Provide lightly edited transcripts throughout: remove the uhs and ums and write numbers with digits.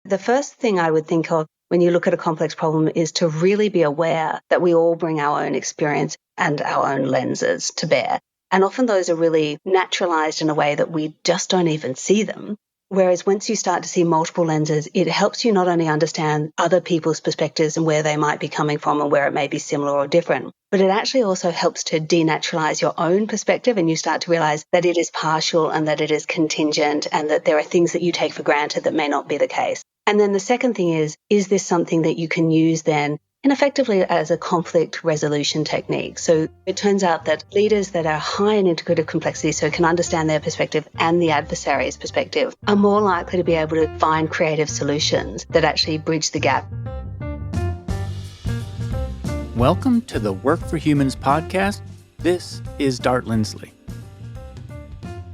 The first thing I would think of when you look at a complex problem is to really be aware that we all bring our own experience and our own lenses to bear. And often those are really naturalized in a way that we just don't even see them. Whereas once you start to see multiple lenses, it helps you not only understand other people's perspectives and where they might be coming from and where it may be similar or different, but it actually also helps to denaturalize your own perspective, and you start to realize that it is partial and that it is contingent and that there are things that you take for granted that may not be the case. And then the second thing is this something that you can use then and effectively as a conflict resolution technique? So it turns out that leaders that are high in integrative complexity, so can understand their perspective and the adversary's perspective, are more likely to be able to find creative solutions that actually bridge the gap. Welcome to the Work for Humans podcast. This is Dart Lindsley.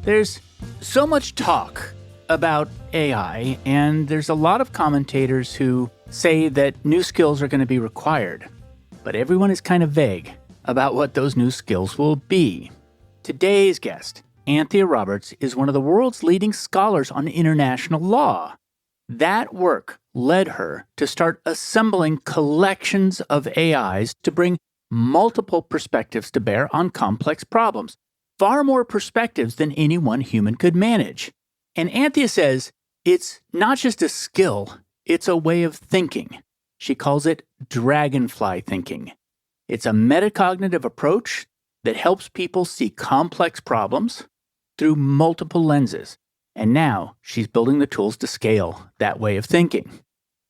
There's so much talk about AI, and there's a lot of commentators who say that new skills are going to be required, but everyone is kind of vague about what those new skills will be. Today's guest, Anthea Roberts, is one of the world's leading scholars on international law. That work led her to start assembling collections of AIs to bring multiple perspectives to bear on complex problems, far more perspectives than any one human could manage. And Anthea says it's not just a skill, it's a way of thinking. She calls it Dragonfly Thinking. It's a metacognitive approach that helps people see complex problems through multiple lenses. And now she's building the tools to scale that way of thinking.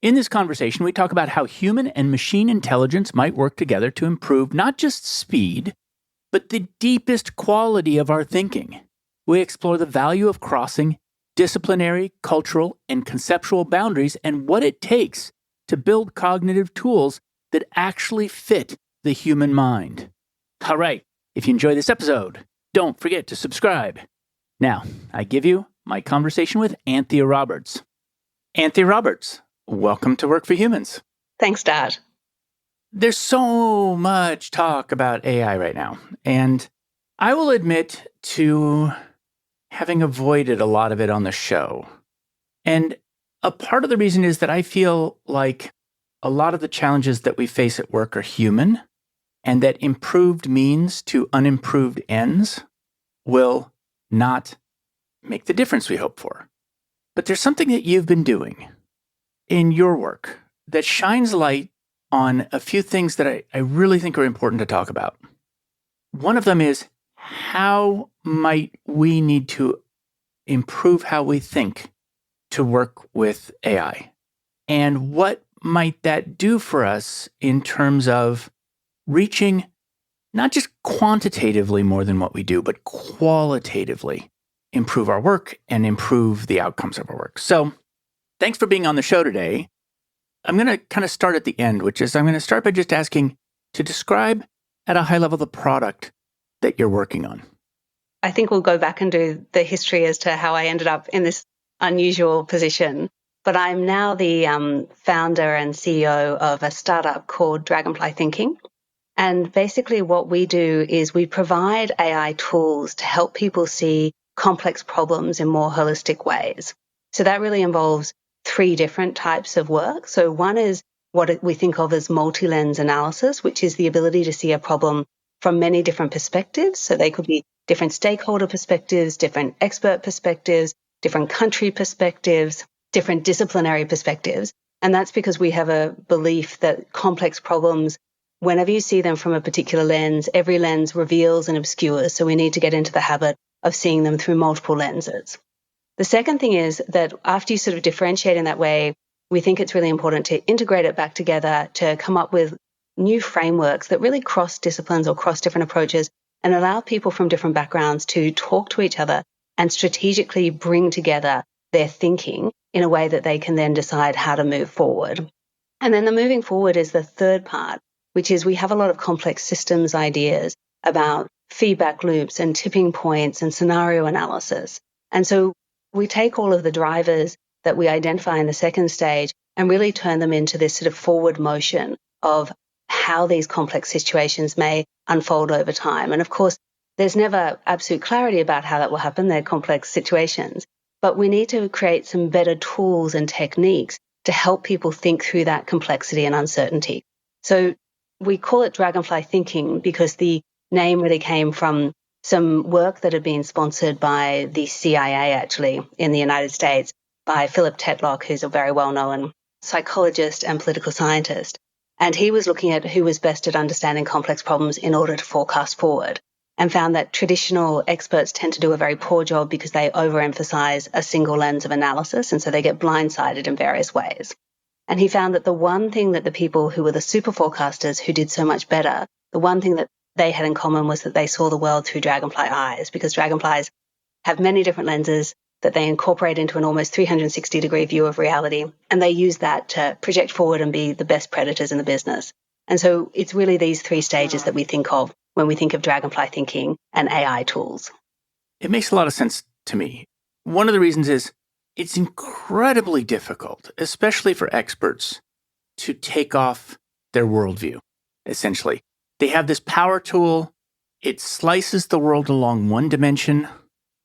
In this conversation, we talk about how human and machine intelligence might work together to improve not just speed, but the deepest quality of our thinking. We explore the value of crossing disciplinary, cultural, and conceptual boundaries and what it takes to build cognitive tools that actually fit the human mind. All right, if you enjoy this episode, don't forget to subscribe. Now, I give you my conversation with Anthea Roberts. Anthea Roberts, welcome to Work for Humans. Thanks, Dad. There's so much talk about AI right now, and I will admit to having avoided a lot of it on the show. And a part of the reason is that I feel like a lot of the challenges that we face at work are human, and that improved means to unimproved ends will not make the difference we hope for. But there's something that you've been doing in your work that shines light on a few things that I really think are important to talk about. One of them is, how might we need to improve how we think to work with AI? And what might that do for us in terms of reaching not just quantitatively more than what we do, but qualitatively improve our work and improve the outcomes of our work? So thanks for being on the show today. I'm going to kind of start at the end, which is I'm going to start by just asking to describe at a high level the product that you're working on. I think we'll go back and do the history as to how I ended up in this unusual position. But I'm now the founder and CEO of a startup called Dragonfly Thinking. And basically what we do is we provide AI tools to help people see complex problems in more holistic ways. So that really involves three different types of work. So one is what we think of as multi-lens analysis, which is the ability to see a problem from many different perspectives. So they could be different stakeholder perspectives, different expert perspectives, different country perspectives, different disciplinary perspectives. And that's because we have a belief that complex problems, whenever you see them from a particular lens, every lens reveals and obscures. So we need to get into the habit of seeing them through multiple lenses. The second thing is that after you sort of differentiate in that way, we think it's really important to integrate it back together to come up with new frameworks that really cross disciplines or cross different approaches and allow people from different backgrounds to talk to each other and strategically bring together their thinking in a way that they can then decide how to move forward. And then the moving forward is the third part, which is we have a lot of complex systems ideas about feedback loops and tipping points and scenario analysis. And so we take all of the drivers that we identify in the second stage and really turn them into this sort of forward motion of how these complex situations may unfold over time. And of course, there's never absolute clarity about how that will happen. They're complex situations. But we need to create some better tools and techniques to help people think through that complexity and uncertainty. So we call it Dragonfly Thinking because the name really came from some work that had been sponsored by the CIA, actually, in the United States, by Philip Tetlock, who's a very well-known psychologist and political scientist. And he was looking at who was best at understanding complex problems in order to forecast forward, and found that traditional experts tend to do a very poor job because they overemphasize a single lens of analysis, and so they get blindsided in various ways. And he found that the one thing that the people who were the super forecasters who did so much better, the one thing that they had in common was that they saw the world through dragonfly eyes, because dragonflies have many different lenses that they incorporate into an almost 360-degree view of reality, and they use that to project forward and be the best predators in the business. And so it's really these three stages that we think of when we think of dragonfly thinking and AI tools. It makes a lot of sense to me. One of the reasons is it's incredibly difficult, especially for experts, to take off their worldview, essentially. They have this power tool, it slices the world along one dimension,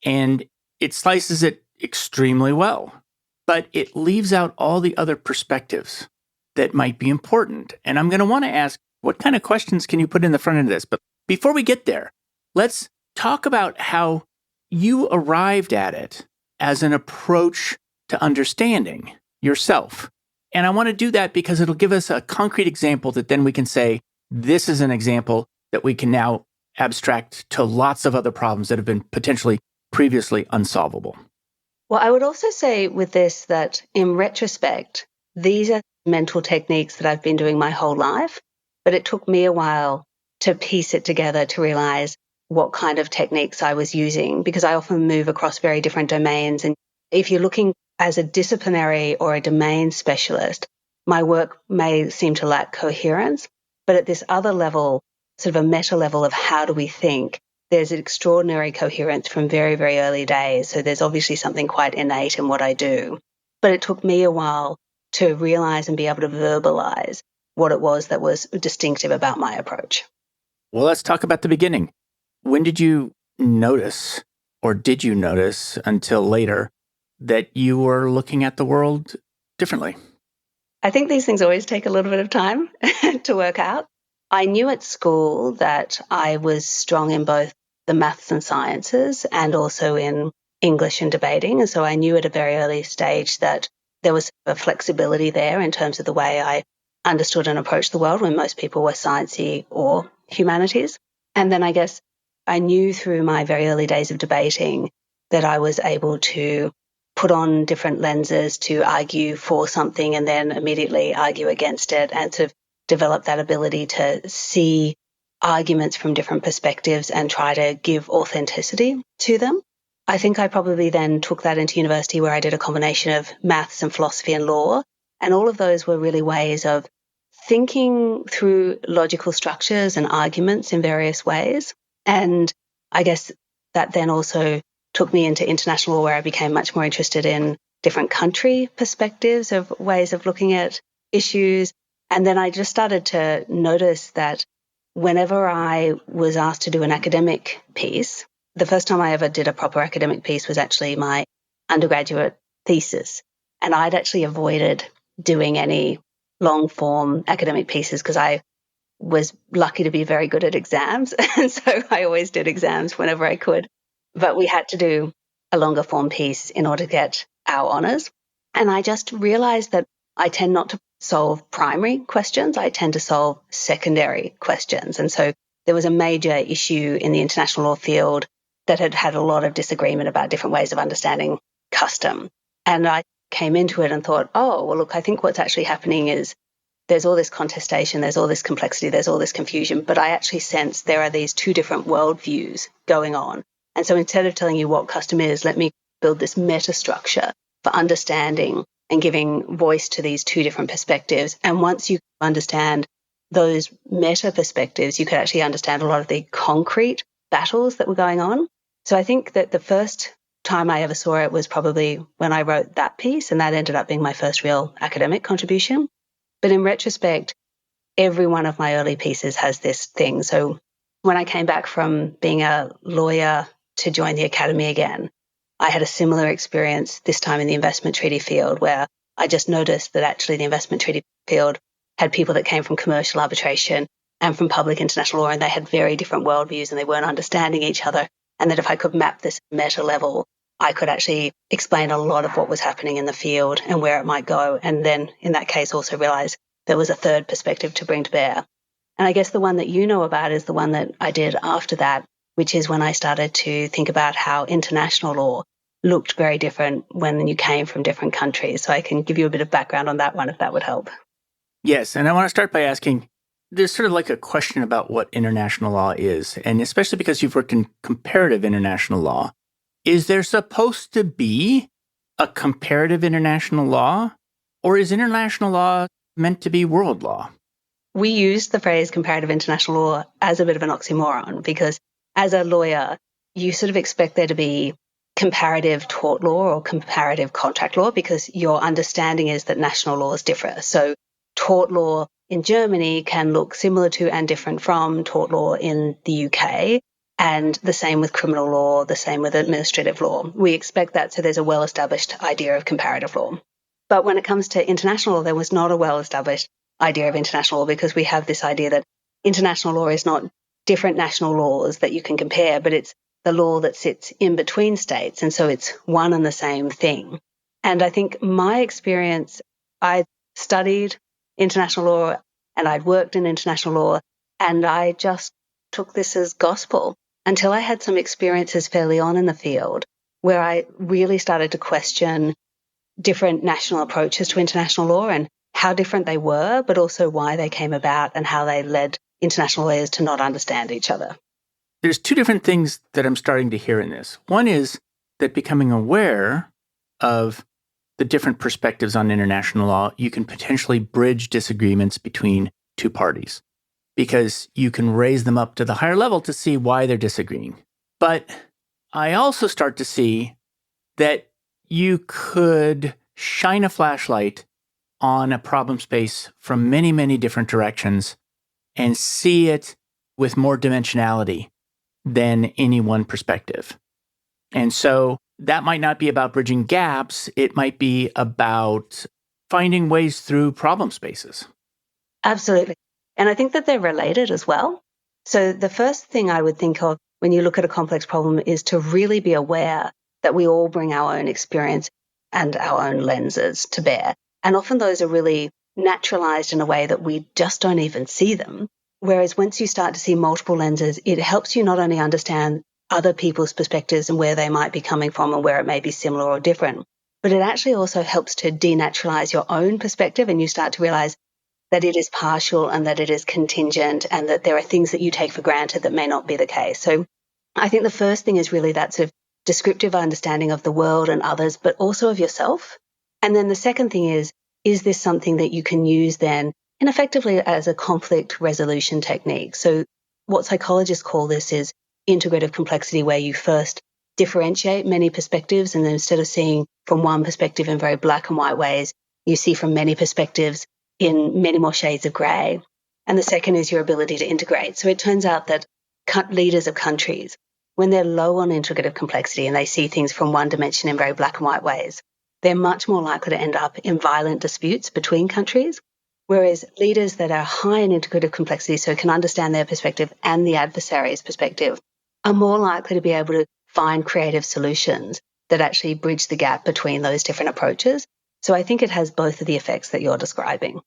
and it slices it extremely well. But it leaves out all the other perspectives that might be important. And I'm going to want to ask, what kind of questions can you put in the front end of this? But before we get there, let's talk about how you arrived at it as an approach to understanding yourself. And I want to do that because it'll give us a concrete example that then we can say, this is an example that we can now abstract to lots of other problems that have been potentially previously unsolvable. Well, I would also say with this that in retrospect, these are mental techniques that I've been doing my whole life, but it took me a while to piece it together to realize what kind of techniques I was using, because I often move across very different domains. And if you're looking as a disciplinary or a domain specialist, my work may seem to lack coherence, but at this other level, sort of a meta level of how do we think, there's an extraordinary coherence from very, very early days. So there's obviously something quite innate in what I do. But it took me a while to realize and be able to verbalize what it was that was distinctive about my approach. Well, let's talk about the beginning. When did you notice, or did you notice until later, that you were looking at the world differently? I think these things always take a little bit of time to work out. I knew at school that I was strong in both the maths and sciences and also in English and debating. And so I knew at a very early stage that there was a flexibility there in terms of the way I understood and approached the world when most people were sciencey or humanities. And then I guess I knew through my very early days of debating that I was able to put on different lenses to argue for something and then immediately argue against it, and to develop that ability to see arguments from different perspectives and try to give authenticity to them. I think I probably then took that into university, where I did a combination of maths and philosophy and law. And all of those were really ways of thinking through logical structures and arguments in various ways. And I guess that then also took me into international law, where I became much more interested in different country perspectives of ways of looking at issues. And then I just started to notice that whenever I was asked to do an academic piece, the first time I ever did a proper academic piece was actually my undergraduate thesis. And I'd actually avoided doing any long form academic pieces because I was lucky to be very good at exams. And so I always did exams whenever I could. But we had to do a longer form piece in order to get our honours. And I just realised that I tend not to solve primary questions. I tend to solve secondary questions. And so there was a major issue in the international law field that had had a lot of disagreement about different ways of understanding custom. And I came into it and thought, oh, well, look, I think what's actually happening is there's all this contestation, there's all this complexity, there's all this confusion, but I actually sense there are these two different worldviews going on. And so instead of telling you what custom is, let me build this meta structure for understanding and giving voice to these two different perspectives. And once you understand those meta perspectives, you could actually understand a lot of the concrete battles that were going on. So I think that the first time I ever saw it was probably when I wrote that piece, and that ended up being my first real academic contribution. But in retrospect, every one of my early pieces has this thing. So when I came back from being a lawyer to join the academy again, I had a similar experience, this time in the investment treaty field, where I just noticed that actually the investment treaty field had people that came from commercial arbitration and from public international law, and they had very different worldviews and they weren't understanding each other. And that if I could map this meta level, I could actually explain a lot of what was happening in the field and where it might go. And then in that case, also realize there was a third perspective to bring to bear. And I guess the one that you know about is the one that I did after that, which is when I started to think about how international law looked very different when you came from different countries. So I can give you a bit of background on that one if that would help. Yes, and I want to start by asking, there's sort of like a question about what international law is, and especially because you've worked in comparative international law. Is there supposed to be a comparative international law, or is international law meant to be world law? We use the phrase comparative international law as a bit of an oxymoron because as a lawyer, you sort of expect there to be comparative tort law or comparative contract law because your understanding is that national laws differ. So tort law in Germany can look similar to and different from tort law in the UK, and the same with criminal law, the same with administrative law. We expect that, so there's a well-established idea of comparative law. But when it comes to international law, there was not a well-established idea of international law because we have this idea that international law is not different national laws that you can compare, but it's the law that sits in between states. And so it's one and the same thing. And I think my experience, I studied international law and I'd worked in international law, and I just took this as gospel until I had some experiences fairly on in the field where I really started to question different national approaches to international law and how different they were, but also why they came about and how they led international lawyers to not understand each other. There's two different things that I'm starting to hear in this. One is that becoming aware of the different perspectives on international law, you can potentially bridge disagreements between two parties because you can raise them up to the higher level to see why they're disagreeing. But I also start to see that you could shine a flashlight on a problem space from many, many different directions and see it with more dimensionality than any one perspective. And so that might not be about bridging gaps. It might be about finding ways through problem spaces. Absolutely. And I think that they're related as well. So the first thing I would think of when you look at a complex problem is to really be aware that we all bring our own experience and our own lenses to bear. And often those are really naturalized in a way that we just don't even see them. Whereas once you start to see multiple lenses, it helps you not only understand other people's perspectives and where they might be coming from and where it may be similar or different, but it actually also helps to denaturalize your own perspective, and you start to realize that it is partial and that it is contingent and that there are things that you take for granted that may not be the case. So I think the first thing is really that sort of descriptive understanding of the world and others, but also of yourself. And then the second thing is this something that you can use then and effectively as a conflict resolution technique? So what psychologists call this is integrative complexity, where you first differentiate many perspectives, and then instead of seeing from one perspective in very black and white ways, you see from many perspectives in many more shades of grey. And the second is your ability to integrate. So it turns out that leaders of countries, when they're low on integrative complexity and they see things from one dimension in very black and white ways, they're much more likely to end up in violent disputes between countries. Whereas leaders that are high in integrative complexity, so can understand their perspective and the adversary's perspective, are more likely to be able to find creative solutions that actually bridge the gap between those different approaches. So I think it has both of the effects that you're describing.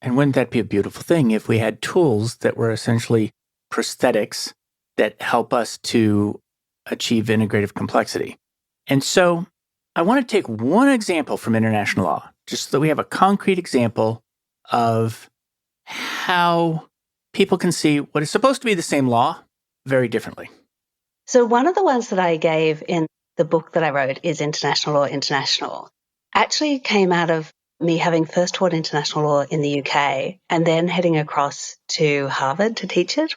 And wouldn't that be a beautiful thing if we had tools that were essentially prosthetics that help us to achieve integrative complexity? And so I want to take one example from international law, just so that we have a concrete example of how people can see what is supposed to be the same law very differently. So one of the ones that I gave in the book that I wrote is International Law International. Actually came out of me having first taught international law in the UK and then heading across to Harvard to teach it.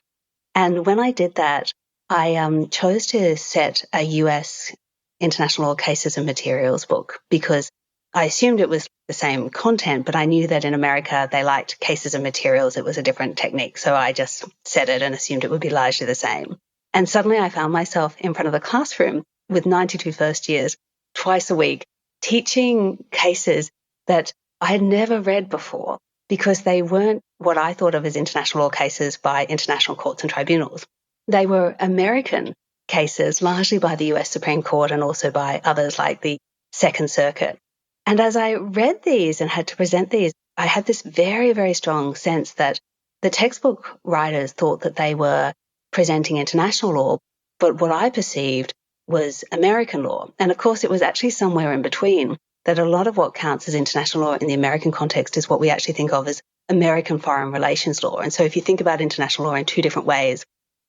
And when I did that, I chose to set a US international law cases and materials book because I assumed it was the same content, but I knew that in America they liked cases and materials. It was a different technique. So I just set it and assumed it would be largely the same. And suddenly I found myself in front of the classroom with 92 first years, twice a week, teaching cases that I had never read before because they weren't what I thought of as international law cases by international courts and tribunals. They were American cases, largely by the US Supreme Court and also by others like the Second Circuit. And as I read these and had to present these, I had this very, very strong sense that the textbook writers thought that they were presenting international law, but what I perceived was American law. And of course, it was actually somewhere in between, that a lot of what counts as international law in the American context is what we actually think of as American foreign relations law. And so if you think about international law in two different ways,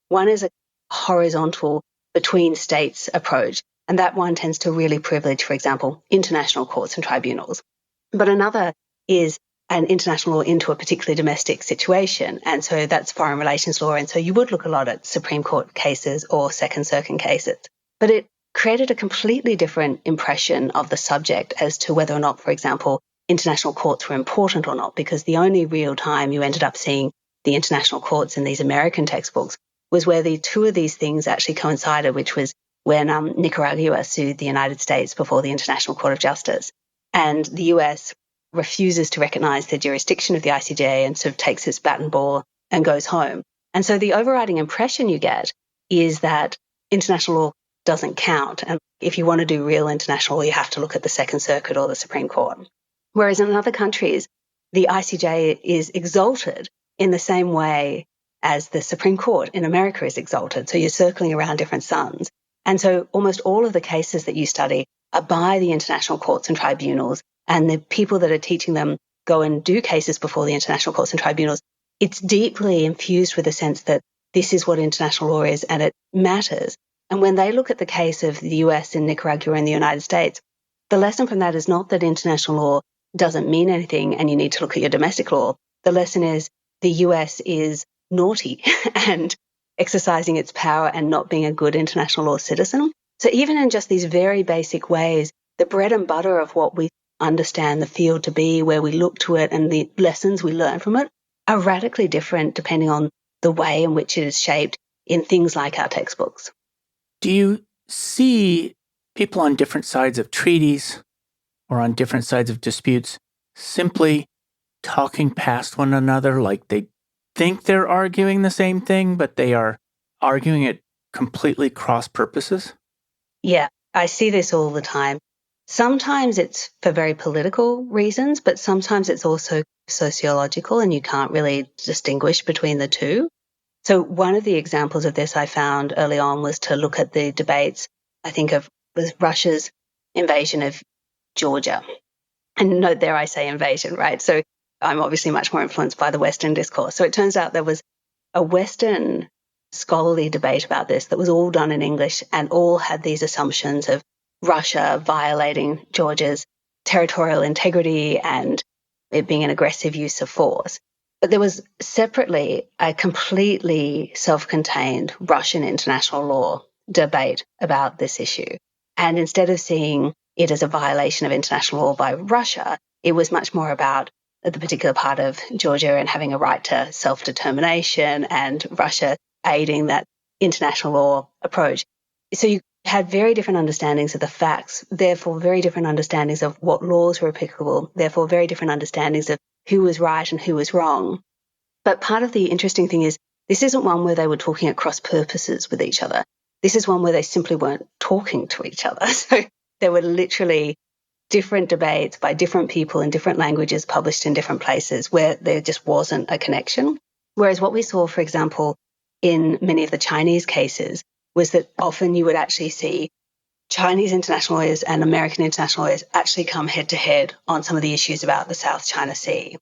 one is a horizontal between states approach, and that one tends to really privilege, for example, international courts and tribunals. But another is an international law into a particularly domestic situation. And so that's foreign relations law. And so you would look a lot at Supreme Court cases or Second Circuit cases. But it created a completely different impression of the subject as to whether or not, for example, international courts were important or not, because the only real time you ended up seeing the international courts in these American textbooks was where the two of these things actually coincided, which was when Nicaragua sued the United States before the International Court of Justice. And the US refuses to recognize the jurisdiction of the ICJ and sort of takes its bat and ball and goes home. And so the overriding impression you get is that international law doesn't count. And if you want to do real international law, you have to look at the Second Circuit or the Supreme Court. Whereas in other countries, the ICJ is exalted in the same way as the Supreme Court in America is exalted. So you're circling around different suns. And so almost all of the cases that you study are by the international courts and tribunals, and the people that are teaching them go and do cases before the international courts and tribunals. It's deeply infused with a sense that this is what international law is and it matters. And when they look at the case of the US and Nicaragua and the United States, the lesson from that is not that international law doesn't mean anything and you need to look at your domestic law. The lesson is the US is naughty and exercising its power and not being a good international law citizen. So even in just these very basic ways, the bread and butter of what we understand the field to be, where we look to it and the lessons we learn from it are radically different depending on the way in which it is shaped in things like our textbooks. Do you see people on different sides of treaties or on different sides of disputes simply talking past one another, like they think they're arguing the same thing, but they are arguing it completely cross purposes? Yeah, I see this all the time. Sometimes it's for very political reasons, but sometimes it's also sociological and you can't really distinguish between the two. So one of the examples of this I found early on was to look at the debates, I think of was Russia's invasion of Georgia. And note there I say invasion, right? So I'm obviously much more influenced by the Western discourse. So it turns out there was a Western scholarly debate about this that was all done in English and all had these assumptions of Russia violating Georgia's territorial integrity and it being an aggressive use of force. But there was separately a completely self-contained Russian international law debate about this issue. And instead of seeing it as a violation of international law by Russia, it was much more about the particular part of Georgia and having a right to self-determination and Russia aiding that international law approach. So you had very different understandings of the facts, therefore very different understandings of what laws were applicable, therefore very different understandings of who was right and who was wrong. But part of the interesting thing is this isn't one where they were talking at cross purposes with each other. This is one where they simply weren't talking to each other. So there were literally different debates by different people in different languages published in different places where there just wasn't a connection. Whereas what we saw, for example, in many of the Chinese cases was that often you would actually see Chinese international lawyers and American international lawyers actually come head to head on some of the issues about the South China Sea.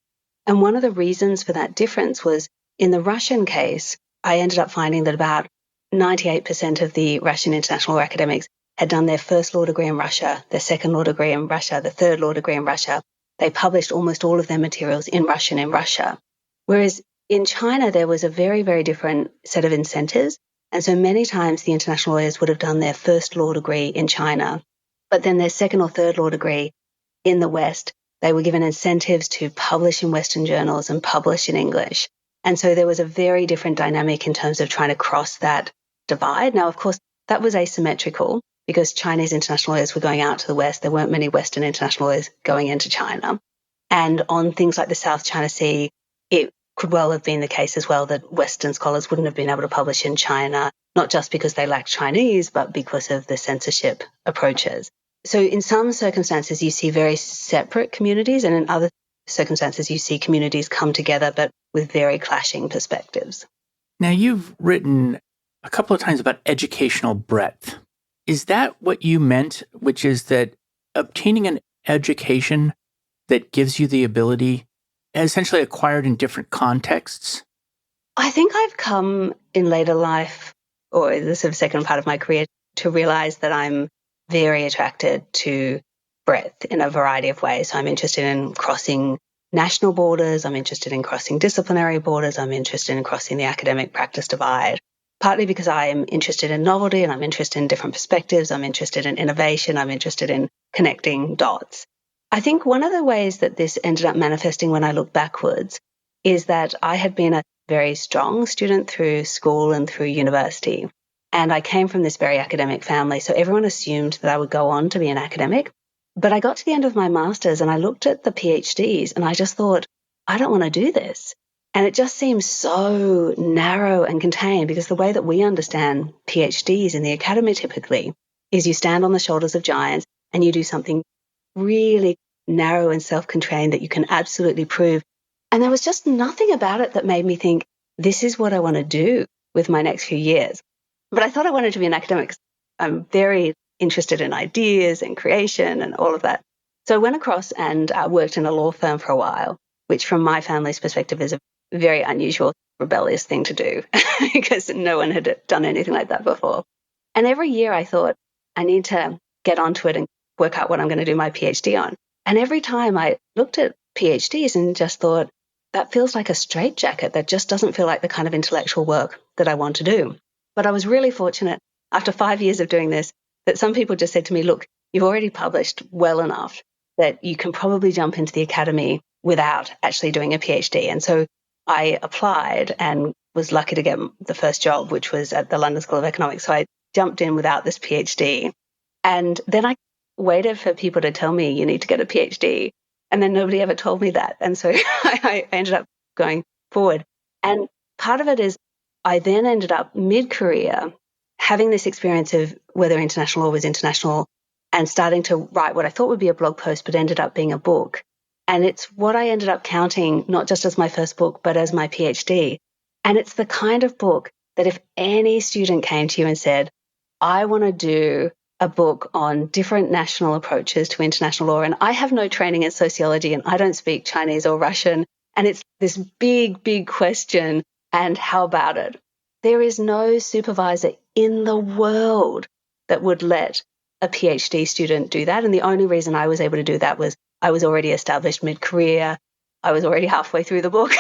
And one of the reasons for that difference was in the Russian case, I ended up finding that about 98% of the Russian international law academics had done their first law degree in Russia, their second law degree in Russia, the third law degree in Russia. They published almost all of their materials in Russian in Russia. Whereas in China, there was a very, very different set of incentives. And so many times the international lawyers would have done their first law degree in China, but then their second or third law degree in the West, they were given incentives to publish in Western journals and publish in English. And so there was a very different dynamic in terms of trying to cross that divide. Now, of course, that was asymmetrical because Chinese international lawyers were going out to the West. There weren't many Western international lawyers going into China. And on things like the South China Sea, it could well have been the case as well that Western scholars wouldn't have been able to publish in China, not just because they lacked Chinese, but because of the censorship approaches. So in some circumstances, you see very separate communities, and in other circumstances, you see communities come together, but with very clashing perspectives. Now, you've written a couple of times about educational breadth. Is that what you meant, which is that obtaining an education that gives you the ability, essentially acquired in different contexts? I think I've come in later life, or the sort of second part of my career, to realize that I'm very attracted to breadth in a variety of ways. So I'm interested in crossing national borders. I'm interested in crossing disciplinary borders. I'm interested in crossing the academic practice divide, partly because I am interested in novelty and I'm interested in different perspectives. I'm interested in innovation. I'm interested in connecting dots. I think one of the ways that this ended up manifesting when I look backwards is that I had been a very strong student through school and through university. And I came from this very academic family. So everyone assumed that I would go on to be an academic. But I got to the end of my master's and I looked at the PhDs and I just thought, I don't want to do this. And it just seems so narrow and contained, because the way that we understand PhDs in the academy typically is you stand on the shoulders of giants and you do something really narrow and self-contained that you can absolutely prove. And there was just nothing about it that made me think, this is what I want to do with my next few years. But I thought I wanted to be an academic. I'm very interested in ideas and creation and all of that. So I went across and worked in a law firm for a while, which from my family's perspective is a very unusual, rebellious thing to do because no one had done anything like that before. And every year I thought, I need to get onto it and work out what I'm going to do my PhD on. And every time I looked at PhDs and just thought, that feels like a straitjacket. That just doesn't feel like the kind of intellectual work that I want to do. But I was really fortunate after 5 years of doing this that some people just said to me, look, you've already published well enough that you can probably jump into the academy without actually doing a PhD. And so I applied and was lucky to get the first job, which was at the London School of Economics. So I jumped in without this PhD. And then I waited for people to tell me you need to get a PhD. And then nobody ever told me that. And so I ended up going forward. And part of it is I then ended up mid-career having this experience of whether international law was international and starting to write what I thought would be a blog post, but ended up being a book. And it's what I ended up counting not just as my first book, but as my PhD. And it's the kind of book that if any student came to you and said, I want to do a book on different national approaches to international law, and I have no training in sociology and I don't speak Chinese or Russian, and it's this big, big question, and how about it? There is no supervisor in the world that would let a PhD student do that. And the only reason I was able to do that was I was already established mid-career. I was already halfway through the book,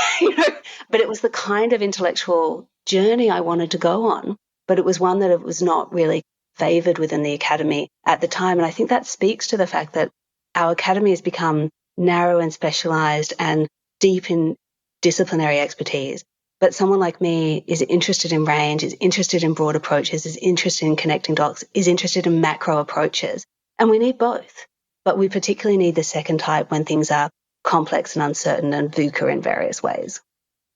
but it was the kind of intellectual journey I wanted to go on. But it was one that it was not really favored within the academy at the time. And I think that speaks to the fact that our academy has become narrow and specialized and deep in disciplinary expertise. But someone like me is interested in range, is interested in broad approaches, is interested in connecting dots, is interested in macro approaches. And we need both. But we particularly need the second type when things are complex and uncertain and VUCA in various ways.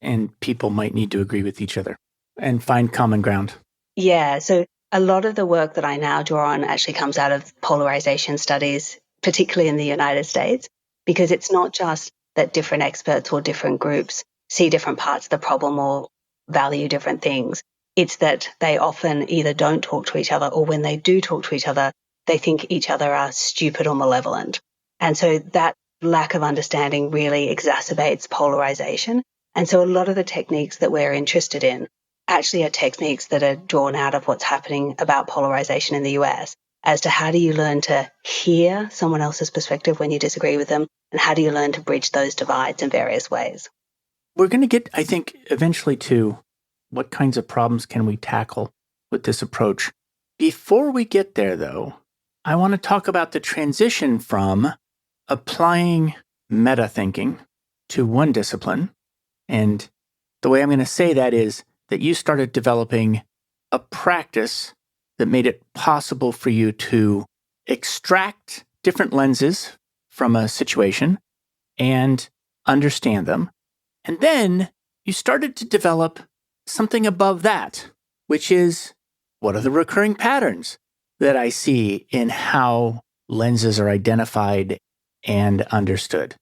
And people might need to agree with each other and find common ground. Yeah. So a lot of the work that I now draw on actually comes out of polarization studies, particularly in the United States, because it's not just that different experts or different groups see different parts of the problem or value different things. It's that they often either don't talk to each other, or when they do talk to each other, they think each other are stupid or malevolent. And so that lack of understanding really exacerbates polarization. And so a lot of the techniques that we're interested in actually are techniques that are drawn out of what's happening about polarization in the US, as to how do you learn to hear someone else's perspective when you disagree with them, and how do you learn to bridge those divides in various ways. We're going to get, I think, eventually to what kinds of problems can we tackle with this approach. Before we get there, though, I want to talk about the transition from applying meta thinking to one discipline. And the way I'm going to say that is that you started developing a practice that made it possible for you to extract different lenses from a situation and understand them. And then you started to develop something above that, which is, what are the recurring patterns that I see in how lenses are identified and understood?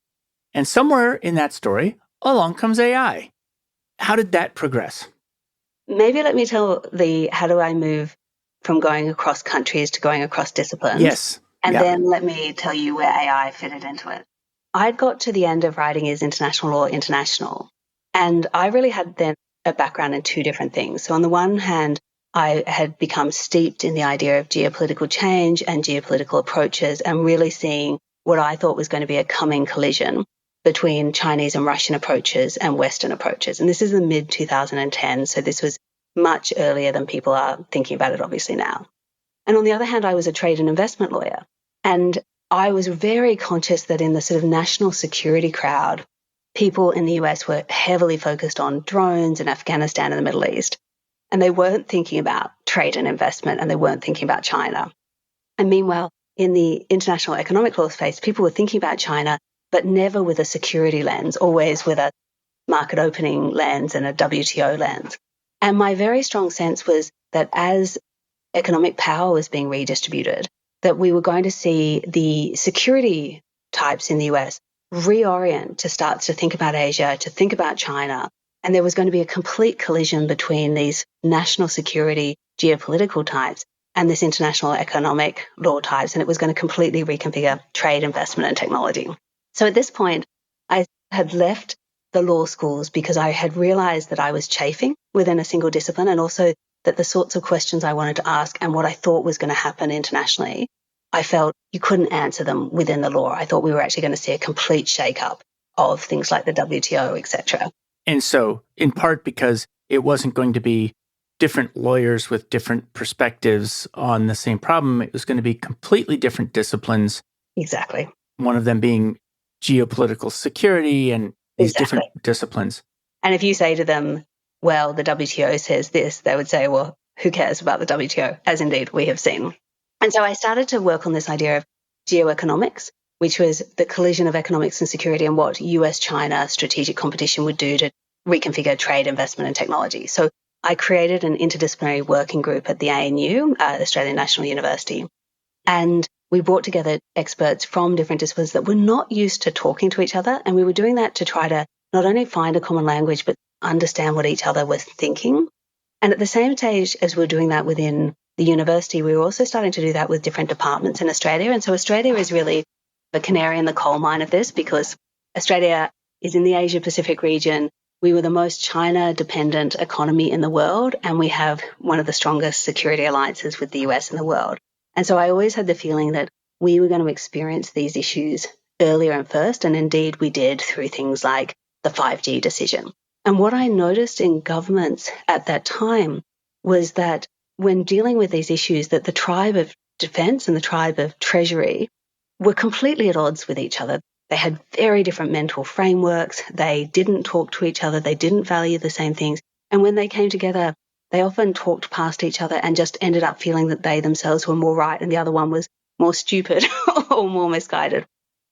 And somewhere in that story, along comes AI. How did that progress? Maybe let me tell how do I move from going across countries to going across disciplines? Yes. And Yeah. then let me tell you where AI fitted into it. I'd got to the end of writing is International Law International. And I really had then a background in two different things. So on the one hand, I had become steeped in the idea of geopolitical change and geopolitical approaches and really seeing what I thought was going to be a coming collision between Chinese and Russian approaches and Western approaches. And this is the mid 2010. So this was much earlier than people are thinking about it obviously now. And on the other hand, I was a trade and investment lawyer. And I was very conscious that in the sort of national security crowd, people in the US were heavily focused on drones in Afghanistan and the Middle East. And they weren't thinking about trade and investment, and they weren't thinking about China. And meanwhile, in the international economic law space, people were thinking about China, but never with a security lens, always with a market opening lens and a WTO lens. And my very strong sense was that as economic power was being redistributed, that we were going to see the security types in the US reorient to start to think about Asia, to think about China. And there was going to be a complete collision between these national security geopolitical types and this international economic law types. And it was going to completely reconfigure trade, investment, and technology. So at this point, I had left the law schools because I had realized that I was chafing within a single discipline, and also that the sorts of questions I wanted to ask and what I thought was going to happen internationally, I felt you couldn't answer them within the law. I thought we were actually going to see a complete shake-up of things like the WTO, etc. And so, in part because it wasn't going to be different lawyers with different perspectives on the same problem, it was going to be completely different disciplines. Exactly. One of them being geopolitical security and these different disciplines. And if you say to them, well, the WTO says this, they would say, well, who cares about the WTO? As indeed we have seen. And so I started to work on this idea of geoeconomics, which was the collision of economics and security and what US-China strategic competition would do to reconfigure trade, investment, and technology. So I created an interdisciplinary working group at the ANU, Australian National University. And we brought together experts from different disciplines that were not used to talking to each other. And we were doing that to try to not only find a common language, but understand what each other was thinking. And at the same stage as we were doing that within the university, we were also starting to do that with different departments in Australia. And so Australia is really the canary in the coal mine of this, because Australia is in the Asia Pacific region. We were the most China-dependent economy in the world, and we have one of the strongest security alliances with the US in the world. And so I always had the feeling that we were going to experience these issues earlier and first, and indeed we did through things like the 5G decision. And what I noticed in governments at that time was that when dealing with these issues, that the tribe of defense and the tribe of treasury were completely at odds with each other. They had very different mental frameworks. They didn't talk to each other. They didn't value the same things. And when they came together, they often talked past each other and just ended up feeling that they themselves were more right and the other one was more stupid or more misguided.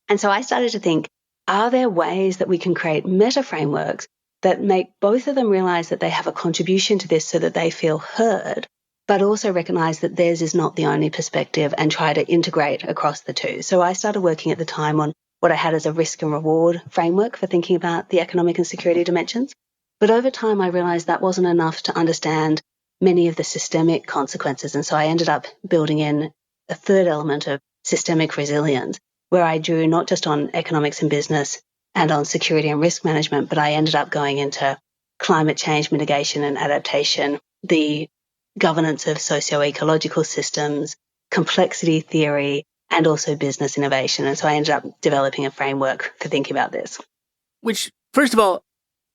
And so I started to think, are there ways that we can create meta frameworks that make both of them realize that they have a contribution to this so that they feel heard, but also recognize that theirs is not the only perspective and try to integrate across the two? So I started working at the time on what I had as a risk and reward framework for thinking about the economic and security dimensions. But over time, I realized that wasn't enough to understand many of the systemic consequences. And so I ended up building in a third element of systemic resilience, where I drew not just on economics and business and on security and risk management, but I ended up going into climate change mitigation and adaptation, the governance of socio-ecological systems, complexity theory, and also business innovation. And so I ended up developing a framework for thinking about this. Which, first of all,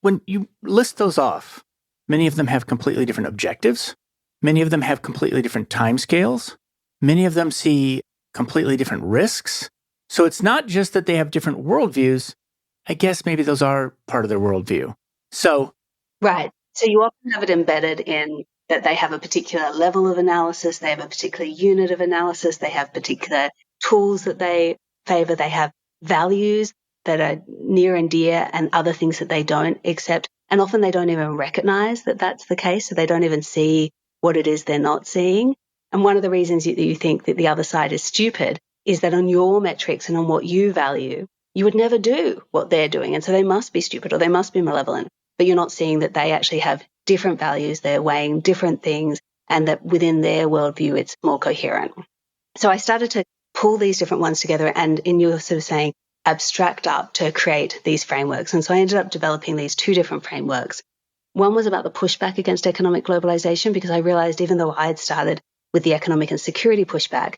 when you list those off, many of them have completely different objectives. Many of them have completely different timescales. Many of them see completely different risks. So it's not just that they have different worldviews. I guess maybe those are part of their worldview. So, right. So you often have it embedded in that they have a particular level of analysis, they have a particular unit of analysis, they have particular tools that they favor, they have values. that are near and dear and other things that they don't accept. And often they don't even recognize that that's the case. So they don't even see what it is they're not seeing. And one of the reasons that you think that the other side is stupid is that on your metrics and on what you value, you would never do what they're doing. And so they must be stupid or they must be malevolent. But you're not seeing that they actually have different values. They're weighing different things and that within their worldview, it's more coherent. So I started to pull these different ones together and in your sort of saying, abstract up to create these frameworks. And so I ended up developing these two different frameworks. One was about the pushback against economic globalization, because I realized even though I had started with the economic and security pushback,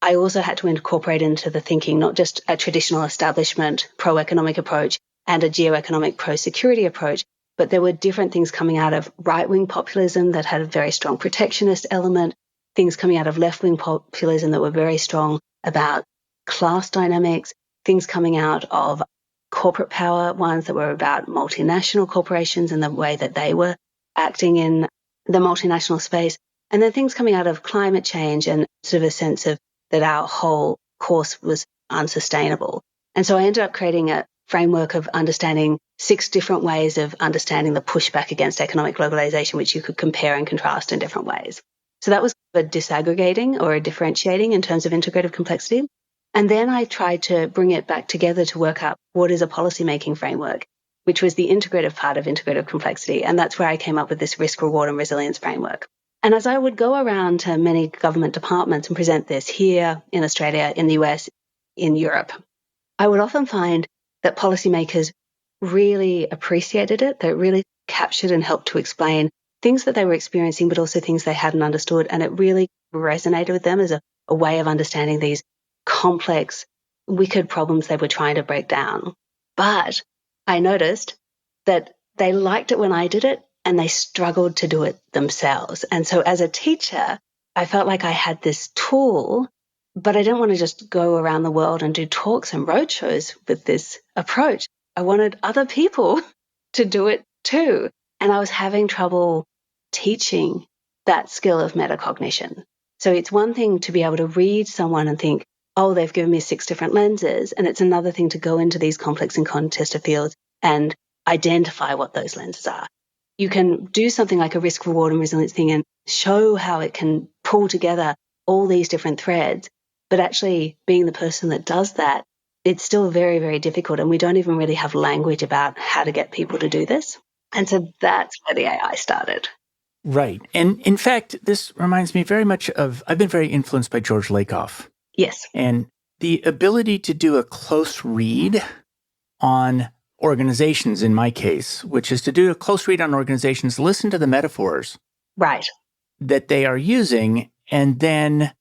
I also had to incorporate into the thinking not just a traditional establishment pro-economic approach and a geoeconomic pro-security approach, but there were different things coming out of right-wing populism that had a very strong protectionist element, things coming out of left-wing populism that were very strong about class dynamics, things coming out of corporate power, ones that were about multinational corporations and the way that they were acting in the multinational space, and then things coming out of climate change and sort of a sense of that our whole course was unsustainable. And so I ended up creating a framework of understanding 6 different ways of understanding the pushback against economic globalization, which you could compare and contrast in different ways. So that was a disaggregating or a differentiating in terms of integrative complexity. And then I tried to bring it back together to work out what is a policymaking framework, which was the integrative part of integrative complexity. And that's where I came up with this risk, reward, and resilience framework. And as I would go around to many government departments and present this here in Australia, in the US, in Europe, I would often find that policymakers really appreciated it. That really captured and helped to explain things that they were experiencing, but also things they hadn't understood. And it really resonated with them as a way of understanding these complex, wicked problems they were trying to break down. But I noticed that they liked it when I did it and they struggled to do it themselves. And so as a teacher, I felt like I had this tool, but I didn't want to just go around the world and do talks and roadshows with this approach. I wanted other people to do it too. And I was having trouble teaching that skill of metacognition. So it's one thing to be able to read someone and think, oh, they've given me 6 different lenses. And it's another thing to go into these complex and contested fields and identify what those lenses are. You can do something like a risk, reward, and resilience thing and show how it can pull together all these different threads. But actually being the person that does that, it's still very, very difficult. And we don't even really have language about how to get people to do this. And so that's where the AI started. Right. And in fact, this reminds me very much of, I've been very influenced by George Lakoff. Yes. And the ability to do a close read on organizations, in my case, which is to do a close read on organizations, listen to the metaphors Right. that they are using, and then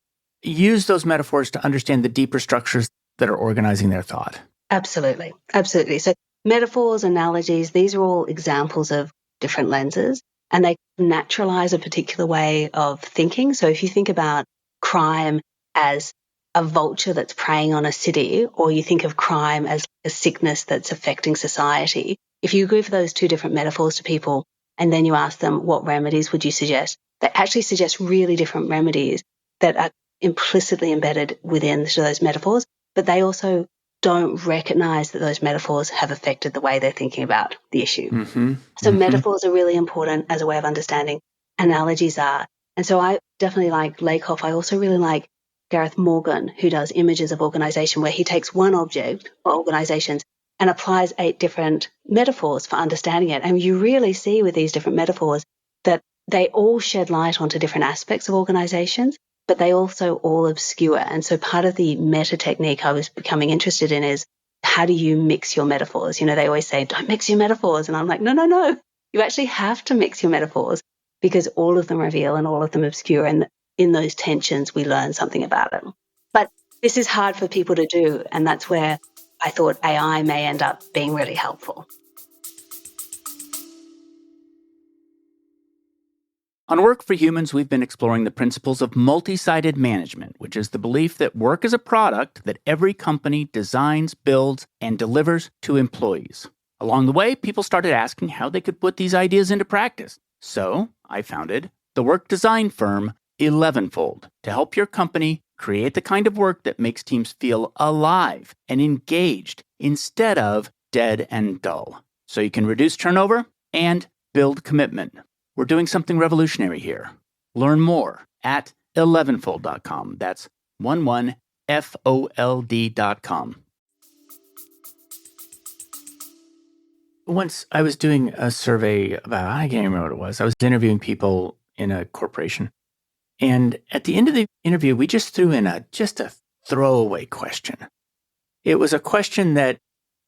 use those metaphors to understand the deeper structures that are organizing their thought. Absolutely. Absolutely. So metaphors, analogies, these are all examples of different lenses, and they naturalize a particular way of thinking. So if you think about crime as a vulture that's preying on a city, or you think of crime as a sickness that's affecting society, if you give those 2 different metaphors to people and then you ask them what remedies would you suggest, they actually suggest really different remedies that are implicitly embedded within those metaphors, but they also don't recognize that those metaphors have affected the way they're thinking about the issue. So metaphors are really important as a way of understanding. Analogies are. And so I definitely like Lakoff. I also really like Gareth Morgan, who does images of organization, where he takes one object or organizations and applies 8 different metaphors for understanding it. And you really see with these different metaphors that they all shed light onto different aspects of organizations, but they also all obscure. And so part of the meta technique I was becoming interested in is, how do you mix your metaphors? You know, they always say, don't mix your metaphors. And I'm like, no. You actually have to mix your metaphors because all of them reveal and all of them obscure. And in those tensions, we learn something about it. But this is hard for people to do. And that's where I thought AI may end up being really helpful. On Work for Humans, we've been exploring the principles of multi-sided management, which is the belief that work is a product that every company designs, builds, and delivers to employees. Along the way, people started asking how they could put these ideas into practice. So I founded the work design firm 11fold to help your company create the kind of work that makes teams feel alive and engaged instead of dead and dull. So you can reduce turnover and build commitment. We're doing something revolutionary here. Learn more at 11fold.com. That's 11fold.com. Once I was doing a survey about, I can't remember what it was. I was interviewing people in a corporation. And at the end of the interview, we just threw in a throwaway question. It was a question that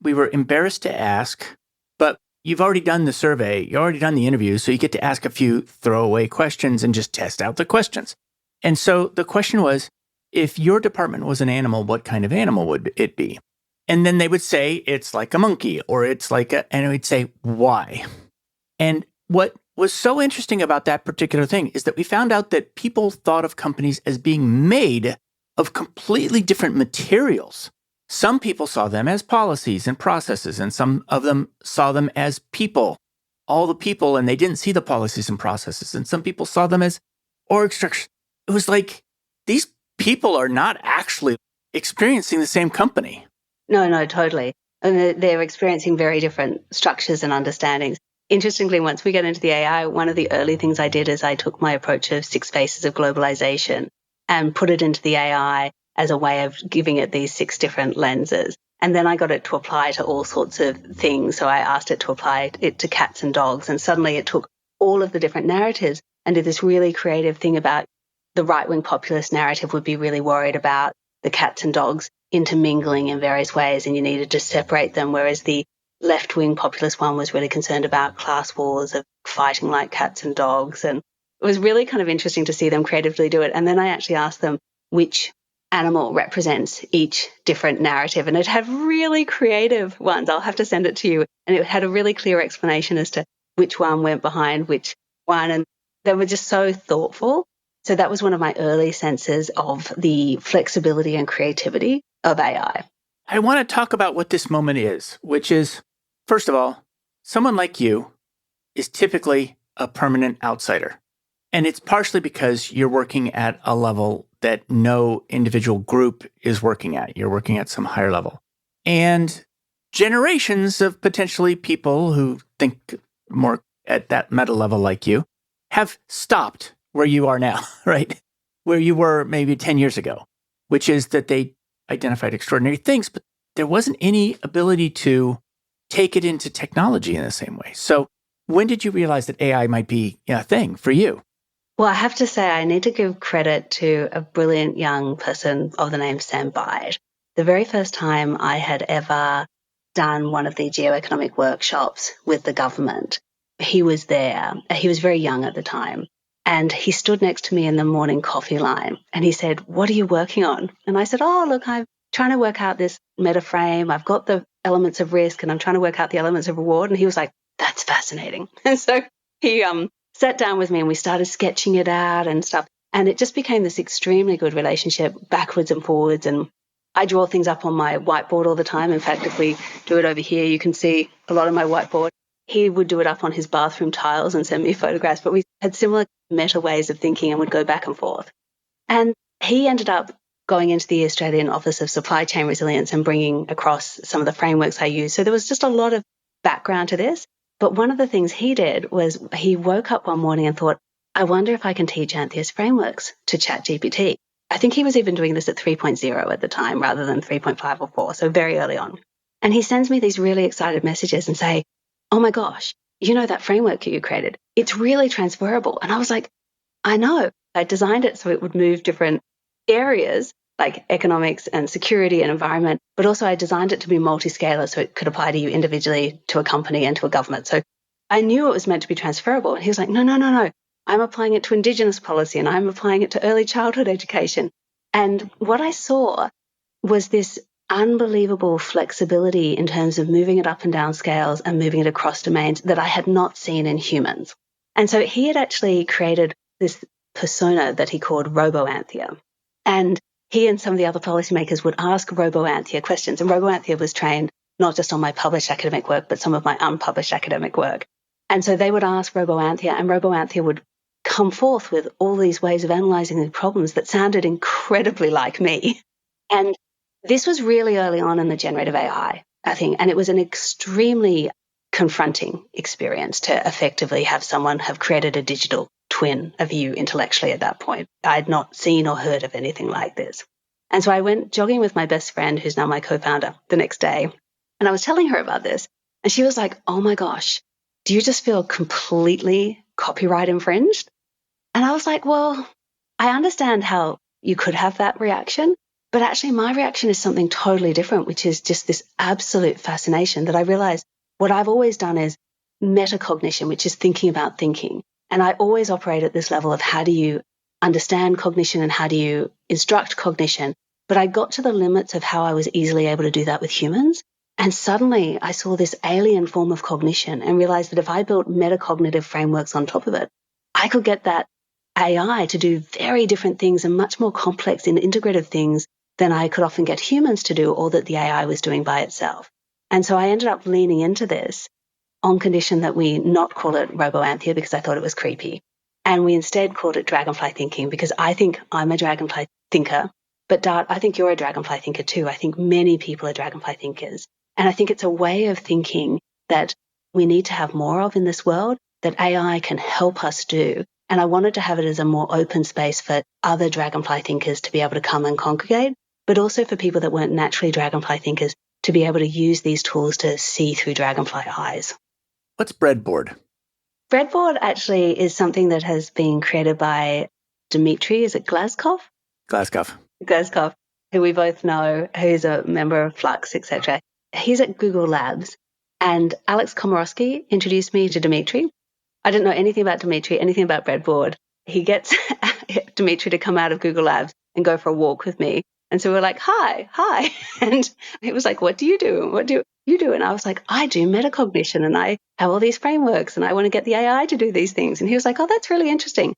we were embarrassed to ask, but you've already done the survey, you've already done the interview, so you get to ask a few throwaway questions and just test out the questions. And so the question was, if your department was an animal, what kind of animal would it be? And then they would say, it's like a monkey, or it's like and we'd say, why? And what was so interesting about that particular thing is that we found out that people thought of companies as being made of completely different materials. Some people saw them as policies and processes, and some of them saw them as people, all the people, and they didn't see the policies and processes. And some people saw them as org structures. It was like, these people are not actually experiencing the same company. No, totally. And they're experiencing very different structures and understandings. Interestingly, once we get into the AI, one of the early things I did is I took my approach of Six Faces of Globalization and put it into the AI as a way of giving it these 6 different lenses. And then I got it to apply to all sorts of things. So I asked it to apply it to cats and dogs. And suddenly it took all of the different narratives and did this really creative thing about the right-wing populist narrative would be really worried about the cats and dogs intermingling in various ways, and you needed to separate them, whereas the left-wing populist one was really concerned about class wars of fighting like cats and dogs. And it was really kind of interesting to see them creatively do it. And then I actually asked them which animal represents each different narrative, and it had really creative ones. I'll have to send it to you. And it had a really clear explanation as to which one went behind which one, and they were just so thoughtful. So that was one of my early senses of the flexibility and creativity of AI. I want to talk about what this moment is, which is, first of all, someone like you is typically a permanent outsider. And it's partially because you're working at a level that no individual group is working at. You're working at some higher level. And generations of potentially people who think more at that meta level like you have stopped where you are now, right? Where you were maybe 10 years ago, which is that they identified extraordinary things, but there wasn't any ability to take it into technology in the same way. So when did you realize that AI might be a thing for you? Well, I have to say, I need to give credit to a brilliant young person of the name Sam Bide. The very first time I had ever done one of the geoeconomic workshops with the government, he was there. He was very young at the time. And he stood next to me in the morning coffee line and he said, "What are you working on?" And I said, "Oh, look, I'm trying to work out this meta frame. I've got the elements of risk and I'm trying to work out the elements of reward." And he was like, "That's fascinating." And so he sat down with me and we started sketching it out and stuff. And it just became this extremely good relationship backwards and forwards. And I draw things up on my whiteboard all the time. In fact, if we do it over here, you can see a lot of my whiteboard. He would do it up on his bathroom tiles and send me photographs, but we had similar meta ways of thinking and would go back and forth. And he ended up going into the Australian Office of Supply Chain Resilience and bringing across some of the frameworks I use. So there was just a lot of background to this. But one of the things he did was he woke up one morning and thought, "I wonder if I can teach Anthea's frameworks to ChatGPT." I think he was even doing this at 3.0 at the time rather than 3.5 or 4, so very early on. And he sends me these really excited messages and say, "Oh my gosh, you know that framework you created? It's really transferable." And I was like, "I know." I designed it so it would move different areas like economics and security and environment, but also I designed it to be multi-scalar so it could apply to you individually, to a company and to a government. So I knew it was meant to be transferable. And he was like, no. I'm applying it to Indigenous policy and I'm applying it to early childhood education. And what I saw was this unbelievable flexibility in terms of moving it up and down scales and moving it across domains that I had not seen in humans. And so he had actually created this persona that he called Robo-Anthea. And he and some of the other policymakers would ask Robo-Anthea questions. And Robo-Anthea was trained not just on my published academic work, but some of my unpublished academic work. And so they would ask Robo-Anthea, and Robo-Anthea would come forth with all these ways of analyzing the problems that sounded incredibly like me. And this was really early on in the generative AI, I think, and it was an extremely confronting experience to effectively have someone have created a digital twin of you intellectually at that point. I had not seen or heard of anything like this. And so I went jogging with my best friend, who's now my co-founder, the next day. And I was telling her about this. And she was like, oh my gosh, do you just feel completely copyright infringed? And I was like, well, I understand how you could have that reaction, but actually my reaction is something totally different, which is just this absolute fascination that I realized what I've always done is metacognition, which is thinking about thinking. And I always operate at this level of how do you understand cognition and how do you instruct cognition. But I got to the limits of how I was easily able to do that with humans. And suddenly I saw this alien form of cognition and realized that if I built metacognitive frameworks on top of it, I could get that AI to do very different things and much more complex and integrative things than I could often get humans to do or that the AI was doing by itself. And so I ended up leaning into this on condition that we not call it Robo-Anthea because I thought it was creepy. And we instead called it Dragonfly Thinking because I think I'm a Dragonfly thinker. But Dart, I think you're a Dragonfly thinker too. I think many people are Dragonfly thinkers. And I think it's a way of thinking that we need to have more of in this world that AI can help us do. And I wanted to have it as a more open space for other Dragonfly thinkers to be able to come and congregate, but also for people that weren't naturally Dragonfly thinkers to be able to use these tools to see through Dragonfly eyes. What's breadboard? Breadboard actually is something that has been created by Dmitry, is it Glazkov? Glazkov, who we both know, who's a member of Flux, etc. He's at Google Labs. And Alex Komorowski introduced me to Dmitry. I didn't know anything about Dmitry, anything about breadboard. He gets Dmitry to come out of Google Labs and go for a walk with me. And so we're like, hi. And he was like, what do you do? What do you do? And I was like, I do metacognition and I have all these frameworks and I want to get the AI to do these things. And he was like, oh, that's really interesting.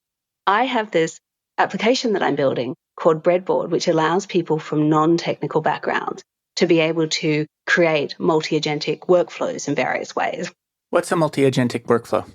I have this application that I'm building called Breadboard, which allows people from non-technical backgrounds to be able to create multi-agentic workflows in various ways. What's a multi-agentic workflow?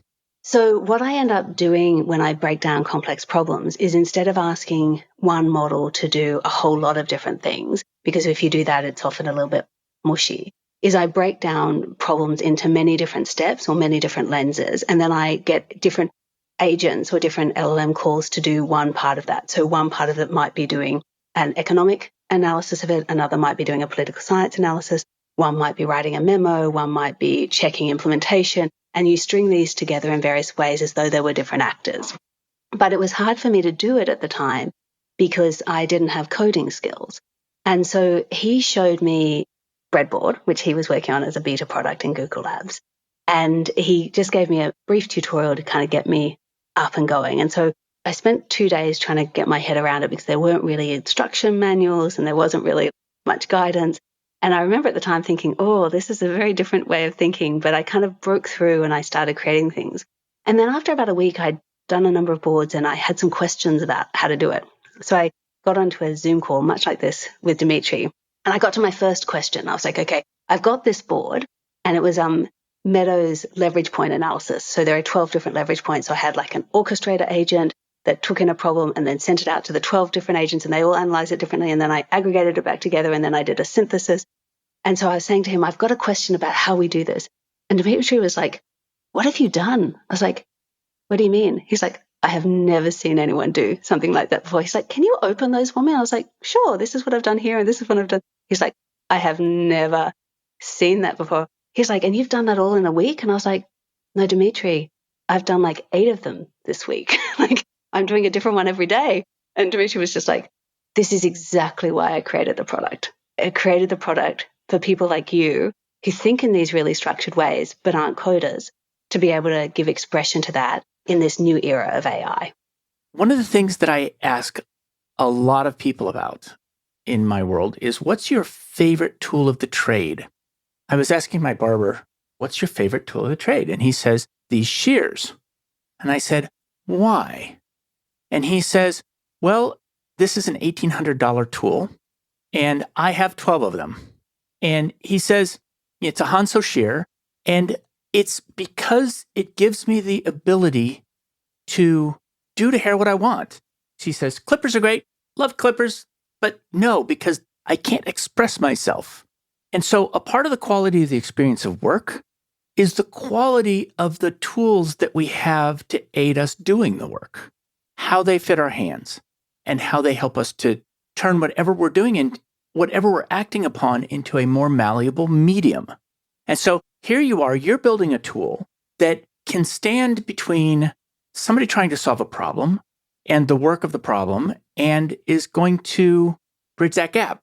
So what I end up doing when I break down complex problems is instead of asking one model to do a whole lot of different things, because if you do that, it's often a little bit mushy, is I break down problems into many different steps or many different lenses, and then I get different agents or different LLM calls to do one part of that. So one part of it might be doing an economic analysis of it, another might be doing a political science analysis, one might be writing a memo, one might be checking implementation, and you string these together in various ways as though they were different actors. But it was hard for me to do it at the time because I didn't have coding skills. And so he showed me Breadboard, which he was working on as a beta product in Google Labs. And he just gave me a brief tutorial to kind of get me up and going. And so I spent 2 days trying to get my head around it because there weren't really instruction manuals and there wasn't really much guidance. And I remember at the time thinking, oh, this is a very different way of thinking, but I kind of broke through and I started creating things. And then after about a week, I'd done a number of boards and I had some questions about how to do it. So I got onto a Zoom call, much like this with Dmitry, and I got to my first question. I was like, okay, I've got this board, and it was Meadows leverage point analysis. So there are 12 different leverage points. So I had like an orchestrator agent that took in a problem and then sent it out to the 12 different agents and they all analyzed it differently. And then I aggregated it back together and then I did a synthesis. And so I was saying to him, I've got a question about how we do this. And Dimitri was like, what have you done? I was like, what do you mean? He's like, I have never seen anyone do something like that before. He's like, can you open those for me? I was like, sure, this is what I've done here and this is what I've done. He's like, I have never seen that before. He's like, and you've done that all in a week? And I was like, no, Dimitri, I've done like 8 of them this week. Like I'm doing a different one every day. And Dimitri was just like, this is exactly why I created the product. I created the product for people like you who think in these really structured ways, but aren't coders, to be able to give expression to that in this new era of AI. One of the things that I ask a lot of people about in my world is, what's your favorite tool of the trade? I was asking my barber, what's your favorite tool of the trade? And he says, these shears. And I said, why? And he says, well, this is an $1,800 tool, and I have 12 of them. And he says, it's a Hanso shear, and it's because it gives me the ability to do to hair what I want. She says, clippers are great, love clippers, but no, because I can't express myself. And so a part of the quality of the experience of work is the quality of the tools that we have to aid us doing the work, how they fit our hands, and how they help us to turn whatever we're doing and whatever we're acting upon into a more malleable medium. And so here you are, you're building a tool that can stand between somebody trying to solve a problem and the work of the problem and is going to bridge that gap.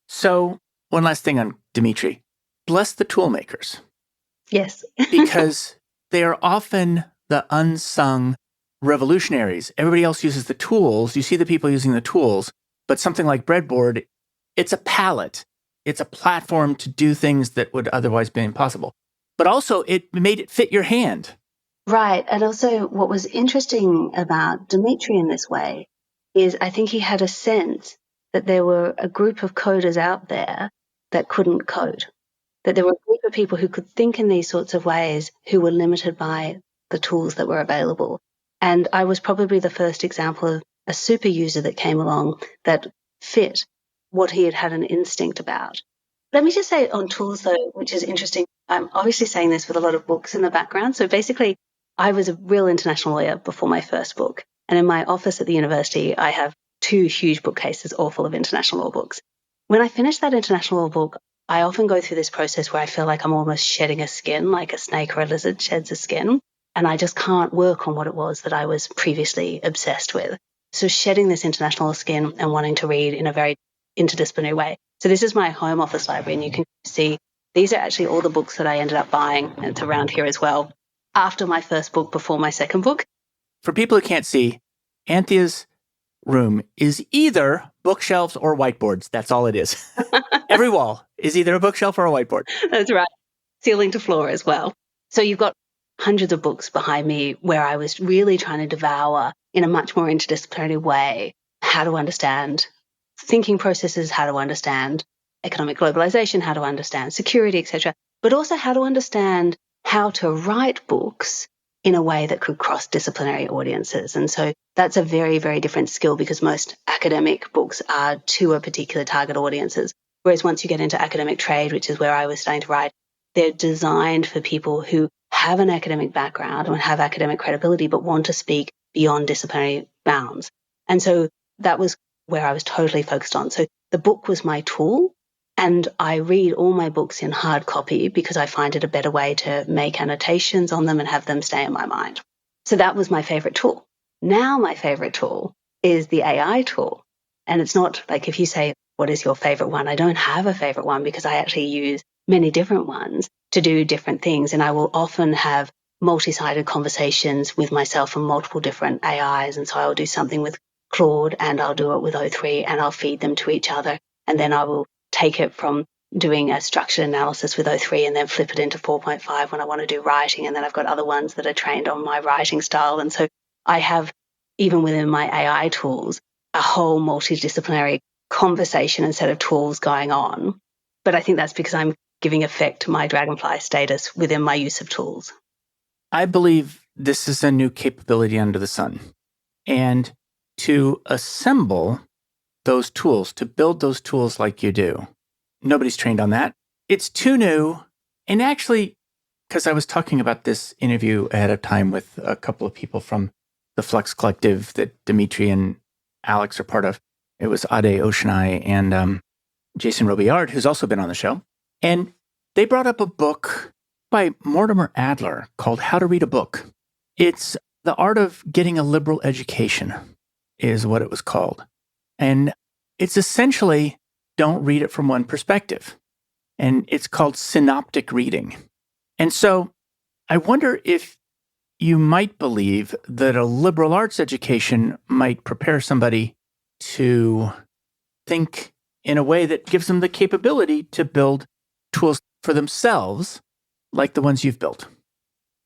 So one last thing on Dimitri. Bless the tool makers. Yes. Because they are often the unsung revolutionaries. Everybody else uses the tools. You see the people using the tools, but something like Breadboard, it's a palette. It's a platform to do things that would otherwise be impossible. But also it made it fit your hand. Right. And also what was interesting about Dimitri in this way is I think he had a sense that there were a group of coders out there that couldn't code, that there were a group of people who could think in these sorts of ways who were limited by the tools that were available. And I was probably the first example of a super user that came along that fit what he had an instinct about. Let me just say on tools, though, which is interesting. I'm obviously saying this with a lot of books in the background. So basically, I was a real international lawyer before my first book. And in my office at the university, I have 2 huge bookcases all full of international law books. When I finish that international law book, I often go through this process where I feel like I'm almost shedding a skin, like a snake or a lizard sheds a skin. And I just can't work on what it was that I was previously obsessed with. So shedding this international skin and wanting to read in a very interdisciplinary way. So this is my home office library, and you can see these are actually all the books that I ended up buying. And it's around here as well. After my first book, before my second book. For people who can't see, Anthea's room is either bookshelves or whiteboards. That's all it is. Every wall is either a bookshelf or a whiteboard. That's right. Ceiling to floor as well. So you've got hundreds of books behind me where I was really trying to devour in a much more interdisciplinary way how to understand thinking processes, how to understand economic globalization, how to understand security, etc., but also how to understand how to write books in a way that could cross disciplinary audiences. And so that's a very, very different skill because most academic books are to a particular target audiences. Whereas once you get into academic trade, which is where I was starting to write, they're designed for people who have an academic background and have academic credibility, but want to speak beyond disciplinary bounds. And so that was where I was totally focused on. So the book was my tool. And I read all my books in hard copy because I find it a better way to make annotations on them and have them stay in my mind. So that was my favorite tool. Now my favorite tool is the AI tool. And it's not like if you say, what is your favorite one? I don't have a favorite one because I actually use many different ones to do different things. And I will often have multi-sided conversations with myself and multiple different AIs. And so I'll do something with Claude and I'll do it with O3 and I'll feed them to each other. And then I will take it from doing a structured analysis with O3 and then flip it into 4.5 when I want to do writing. And then I've got other ones that are trained on my writing style. And so I have, even within my AI tools, a whole multidisciplinary conversation and set of tools going on. But I think that's because I'm giving effect to my Dragonfly status within my use of tools. I believe this is a new capability under the sun. And to assemble those tools, to build those tools like you do, nobody's trained on that. It's too new. And actually, because I was talking about this interview ahead of time with a couple of people from the Flux Collective that Dimitri and Alex are part of. It was Ade Oshanai and Jason Robillard, who's also been on the show. And they brought up a book by Mortimer Adler called How to Read a Book. It's The Art of Getting a Liberal Education is what it was called. And it's essentially don't read it from one perspective. And it's called synoptic reading. And so I wonder if you might believe that a liberal arts education might prepare somebody to think in a way that gives them the capability to build tools for themselves, like the ones you've built.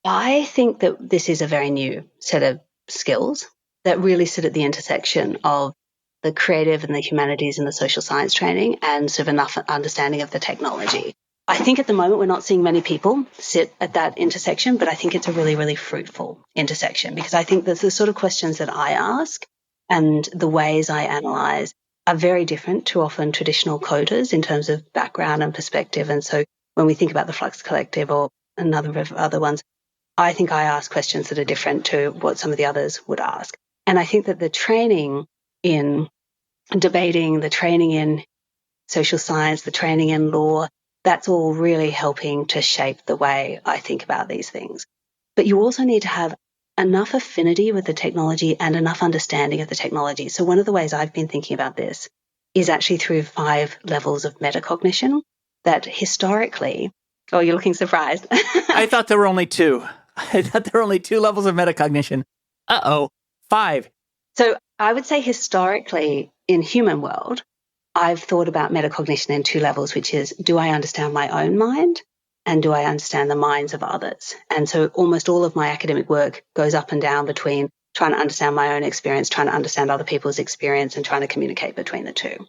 I think that this is a very new set of skills that really sit at the intersection of the creative and the humanities and the social science training and sort of enough understanding of the technology. I think at the moment we're not seeing many people sit at that intersection, but I think it's a really, really fruitful intersection because I think that the sort of questions that I ask and the ways I analyze are very different to often traditional coders in terms of background and perspective. And so when we think about the Flux Collective or a number of other ones, I think I ask questions that are different to what some of the others would ask. And I think that the training in debating, the training in social science, the training in law, that's all really helping to shape the way I think about these things. But you also need to have enough affinity with the technology and enough understanding of the technology. So one of the ways I've been thinking about this is actually through 5 levels of metacognition that historically, oh, you're looking surprised. I thought there were only 2. I thought there were only 2 levels of metacognition. 5. So I would say historically in human world, I've thought about metacognition in 2 levels, which is, do I understand my own mind and do I understand the minds of others? And so almost all of my academic work goes up and down between trying to understand my own experience, trying to understand other people's experience, and trying to communicate between the two.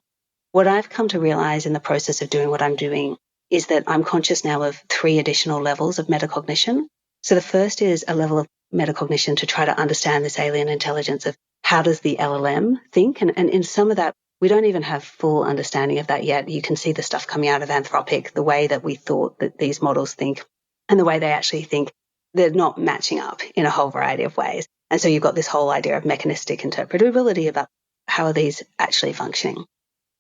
What I've come to realize in the process of doing what I'm doing is that I'm conscious now of 3 additional levels of metacognition. So the first is a level of metacognition to try to understand this alien intelligence of how does the LLM think? And in some of that, we don't even have full understanding of that yet. You can see the stuff coming out of Anthropic, the way that we thought that these models think and the way they actually think, they're not matching up in a whole variety of ways. And so you've got this whole idea of mechanistic interpretability about how are these actually functioning.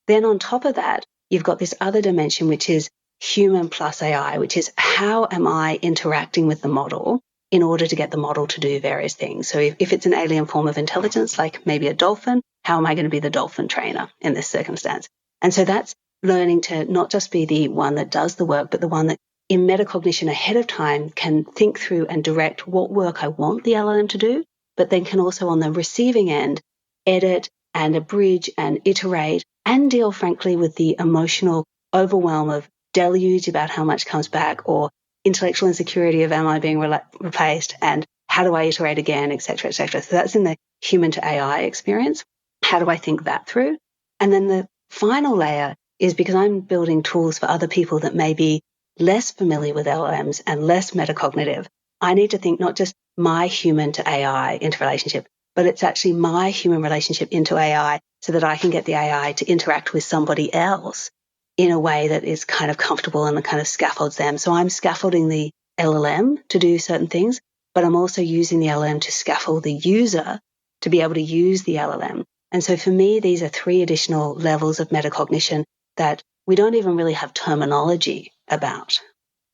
Then on top of that, you've got this other dimension, which is human plus AI, which is how am I interacting with the model in order to get the model to do various things. So if it's an alien form of intelligence, like maybe a dolphin, how am I going to be the dolphin trainer in this circumstance? And so that's learning to not just be the one that does the work, but the one that in metacognition ahead of time can think through and direct what work I want the LLM to do, but then can also on the receiving end, edit and abridge and iterate and deal frankly with the emotional overwhelm of deluge about how much comes back or intellectual insecurity of am I being replaced and how do I iterate again, et cetera, et cetera. So that's in the human to AI experience. How do I think that through? And then the final layer is because I'm building tools for other people that may be less familiar with LLMs and less metacognitive. I need to think not just my human to AI interrelationship, but it's actually my human relationship into AI so that I can get the AI to interact with somebody else in a way that is kind of comfortable and kind of scaffolds them. So I'm scaffolding the LLM to do certain things, but I'm also using the LLM to scaffold the user to be able to use the LLM. And so for me, these are 3 additional levels of metacognition that we don't even really have terminology about.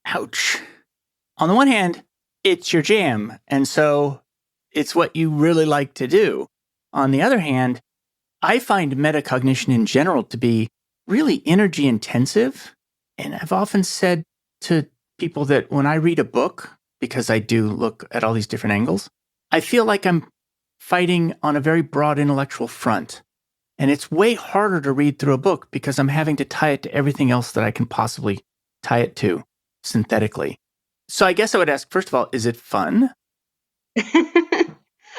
Ouch. On the one hand, it's your jam, and so it's what you really like to do. On the other hand, I find metacognition in general to be really energy intensive. And I've often said to people that when I read a book, because I do look at all these different angles, I feel like I'm fighting on a very broad intellectual front. And it's way harder to read through a book because I'm having to tie it to everything else that I can possibly tie it to synthetically. So I guess I would ask, first of all, is it fun?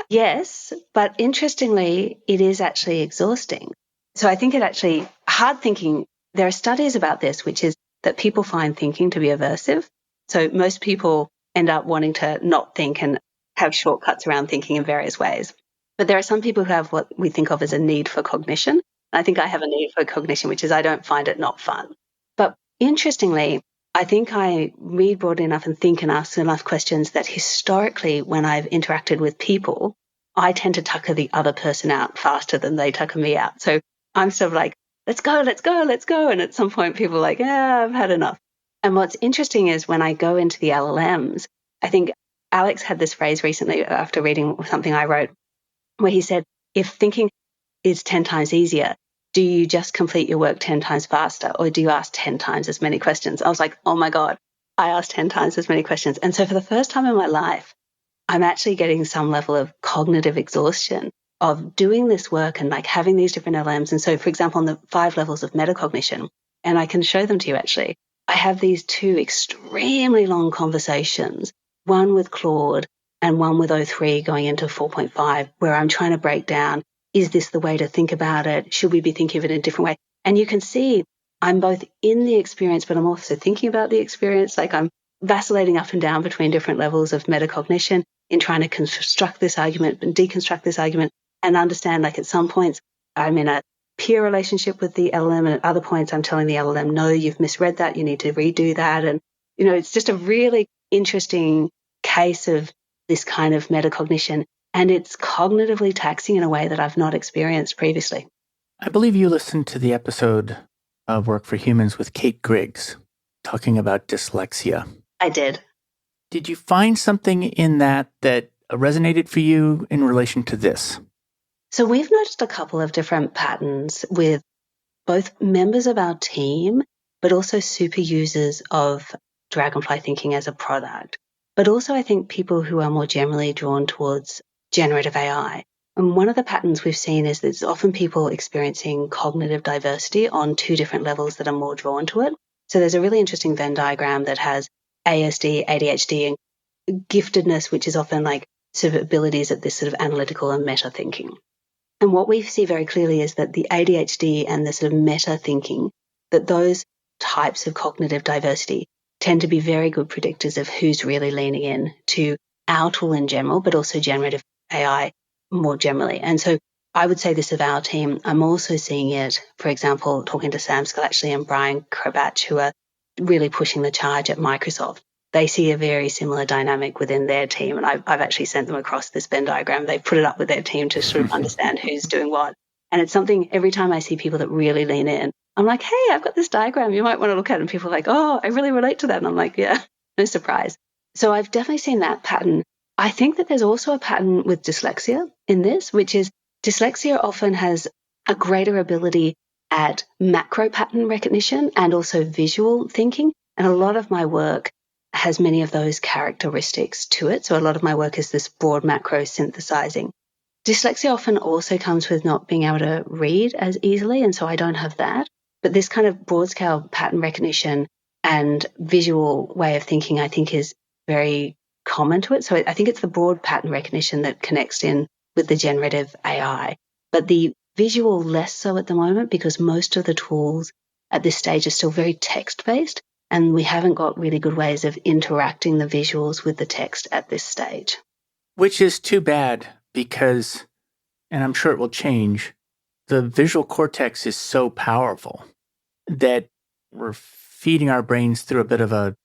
Yes, but interestingly, it is actually exhausting. So I think it actually, hard thinking, there are studies about this, which is that people find thinking to be aversive. So most people end up wanting to not think and have shortcuts around thinking in various ways. But there are some people who have what we think of as a need for cognition. I think I have a need for cognition, which is I don't find it not fun. But interestingly, I think I read broadly enough and think and ask enough questions that historically, when I've interacted with people, I tend to tucker the other person out faster than they tucker me out. So I'm sort of like, let's go, let's go, let's go. And at some point, people are like, yeah, I've had enough. And what's interesting is when I go into the LLMs, I think Alex had this phrase recently after reading something I wrote, where he said, if thinking is 10 times easier, do you just complete your work 10 times faster or do you ask 10 times as many questions? I was like, oh my God, I asked 10 times as many questions. And so for the first time in my life, I'm actually getting some level of cognitive exhaustion of doing this work and like having these different LMs. And so, for example, on the 5 levels of metacognition, and I can show them to you actually, I have these 2 extremely long conversations, one with Claude and one with O3 going into 4.5, where I'm trying to break down, is this the way to think about it? Should we be thinking of it in a different way? And you can see I'm both in the experience, but I'm also thinking about the experience. Like I'm vacillating up and down between different levels of metacognition in trying to construct this argument and deconstruct this argument and understand, like at some points I'm in a peer relationship with the LLM, and at other points I'm telling the LLM, no, you've misread that, you need to redo that. And, it's just a really interesting case of this kind of metacognition, and it's cognitively taxing in a way that I've not experienced previously. I believe you listened to the episode of Work for Humans with Kate Griggs talking about dyslexia. I did. Did you find something in that resonated for you in relation to this? So we've noticed a couple of different patterns with both members of our team, but also super users of Dragonfly Thinking as a product. But also I think people who are more generally drawn towards generative AI. And one of the patterns we've seen is there's often people experiencing cognitive diversity on two different levels that are more drawn to it. So there's a really interesting Venn diagram that has ASD, ADHD, and giftedness, which is often like sort of abilities at this sort of analytical and meta thinking. And what we see very clearly is that the ADHD and the sort of meta thinking, that those types of cognitive diversity tend to be very good predictors of who's really leaning in to our tool in general, but also generative AI more generally. And so I would say this of our team. I'm also seeing it, for example, talking to Sam Scalacci and Brian Krabach, who are really pushing the charge at Microsoft. They see a very similar dynamic within their team. And I've actually sent them across this Venn diagram. They put it up with their team to sort of understand who's doing what. And it's something every time I see people that really lean in, I'm like, hey, I've got this diagram. You might want to look at it. And people are like, oh, I really relate to that. And I'm like, yeah, no surprise. So I've definitely seen that pattern. I think that there's also a pattern with dyslexia in this, which is dyslexia often has a greater ability at macro pattern recognition and also visual thinking. And a lot of my work has many of those characteristics to it. So a lot of my work is this broad macro synthesizing. Dyslexia often also comes with not being able to read as easily, and so I don't have that. But this kind of broad scale pattern recognition and visual way of thinking, I think, is very common to it. So I think it's the broad pattern recognition that connects in with the generative AI. But the visual less so at the moment, because most of the tools at this stage are still very text-based, and we haven't got really good ways of interacting the visuals with the text at this stage. Which is too bad because, and I'm sure it will change, the visual cortex is so powerful that we're feeding our brains through a bit of a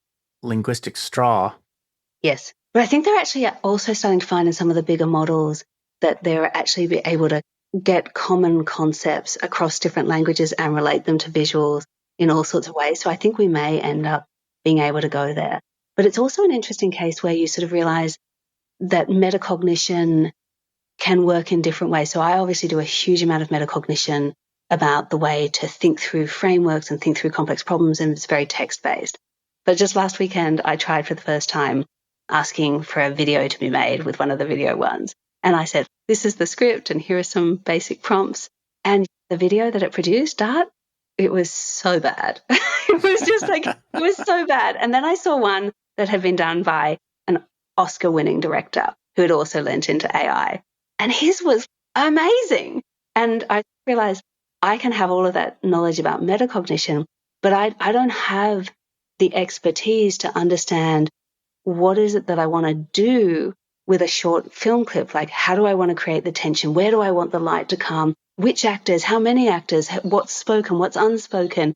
linguistic straw. Yes. But I think they're actually also starting to find in some of the bigger models that they're actually be able to get common concepts across different languages and relate them to visuals in all sorts of ways. So I think we may end up being able to go there. But it's also an interesting case where you sort of realize that metacognition can work in different ways. So I obviously do a huge amount of metacognition about the way to think through frameworks and think through complex problems, and it's very text-based. But just last weekend, I tried for the first time asking for a video to be made with one of the video ones. And I said, this is the script and here are some basic prompts. And the video that it produced, Dart, it was so bad. It was just like, it was so bad. And then I saw one that had been done by an Oscar-winning director who had also lent into AI. And his was amazing. And I realized I can have all of that knowledge about metacognition, but I don't have the expertise to understand what is it that I want to do with a short film clip. Like, how do I want to create the tension? Where do I want the light to come? Which actors? How many actors? What's spoken? What's unspoken?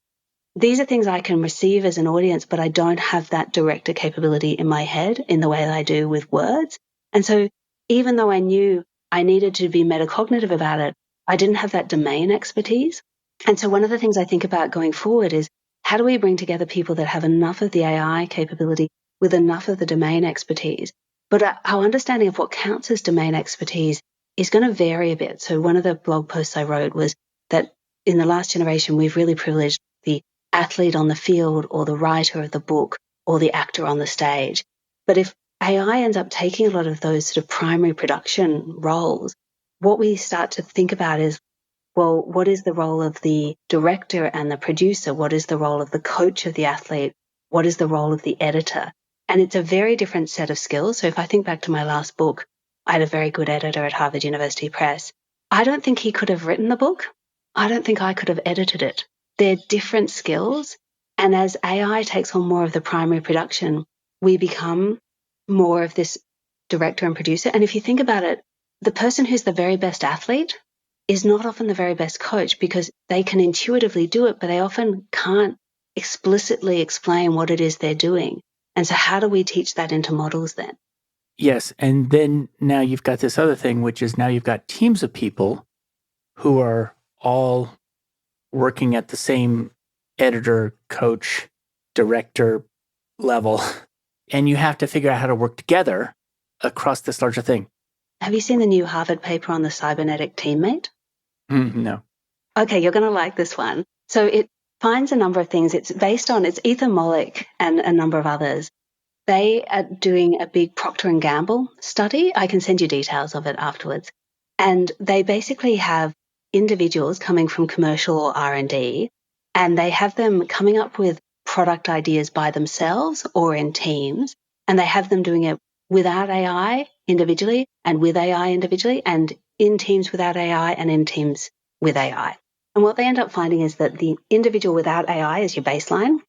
These are things I can receive as an audience, but I don't have that director capability in my head in the way that I do with words. And so even though I knew I needed to be metacognitive about it, I didn't have that domain expertise. And so one of the things I think about going forward is, how do we bring together people that have enough of the AI capability with enough of the domain expertise? But our understanding of what counts as domain expertise is going to vary a bit. So one of the blog posts I wrote was that in the last generation, we've really privileged the athlete on the field or the writer of the book or the actor on the stage. But if AI ends up taking a lot of those sort of primary production roles, what we start to think about is, well, what is the role of the director and the producer? What is the role of the coach of the athlete? What is the role of the editor? And it's a very different set of skills. So if I think back to my last book, I had a very good editor at Harvard University Press. I don't think he could have written the book. I don't think I could have edited it. they're different skills. And as AI takes on more of the primary production, we become more of this director and producer. And if you think about it, the person who's the very best athlete is not often the very best coach because they can intuitively do it, but they often can't explicitly explain what it is they're doing. And so how do we teach that into models then? Yes. And then now you've got this other thing, which is now you've got teams of people who are all working at the same editor, coach, director level. And you have to figure out how to work together across this larger thing. Have you seen the new Harvard paper on the cybernetic teammate? No. Okay, you're going to like this one. So it finds a number of things. It's Ethan Mollick and a number of others. They are doing a big Procter & Gamble study. I can send you details of it afterwards. And they basically have individuals coming from commercial or R&D, and they have them coming up with product ideas by themselves or in teams, and they have them doing it without AI individually and with AI individually, and in teams without AI and in teams with AI. And what they end up finding is that the individual without AI is your baseline.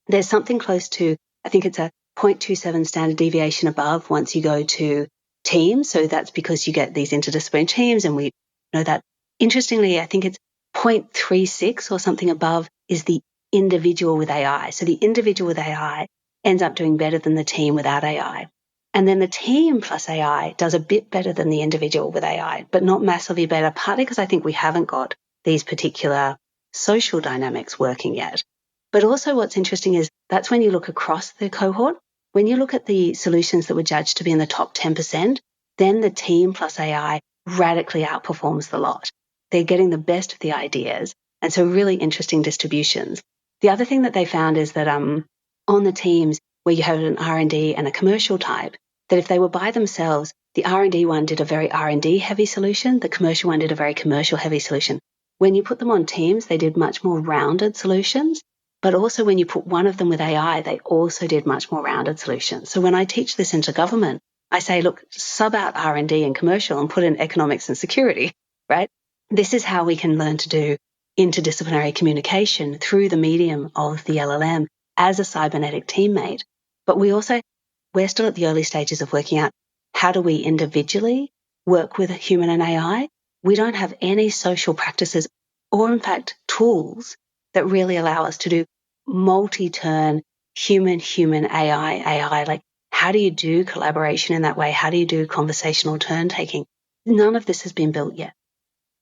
There's something close to, I think it's a 0.27 standard deviation above once you go to teams. So that's because you get these interdisciplinary teams, and we know that. Interestingly, I think it's 0.36 or something above is the individual with AI. So the individual with AI ends up doing better than the team without AI. And then the team plus AI does a bit better than the individual with AI, but not massively better, partly because I think we haven't got these particular social dynamics working yet. But also what's interesting is that's when you look across the cohort. When you look at the solutions that were judged to be in the top 10%, then the team plus AI radically outperforms the lot. They're getting the best of the ideas. And so really interesting distributions. The other thing that they found is that on the teams where you have an R&D and a commercial type, that if they were by themselves, the R&D one did a very R&D heavy solution. The commercial one did a very commercial heavy solution. When you put them on teams, they did much more rounded solutions. But also when you put one of them with AI, they also did much more rounded solutions. So when I teach this into government, I say, look, sub out R&D and commercial and put in economics and security, right? This is how we can learn to do interdisciplinary communication through the medium of the LLM as a cybernetic teammate. But we're still at the early stages of working out how do we individually work with a human and AI. We don't have any social practices or, in fact, tools that really allow us to do multi-turn human, AI. Like, how do you do collaboration in that way? How do you do conversational turn taking? None of this has been built yet.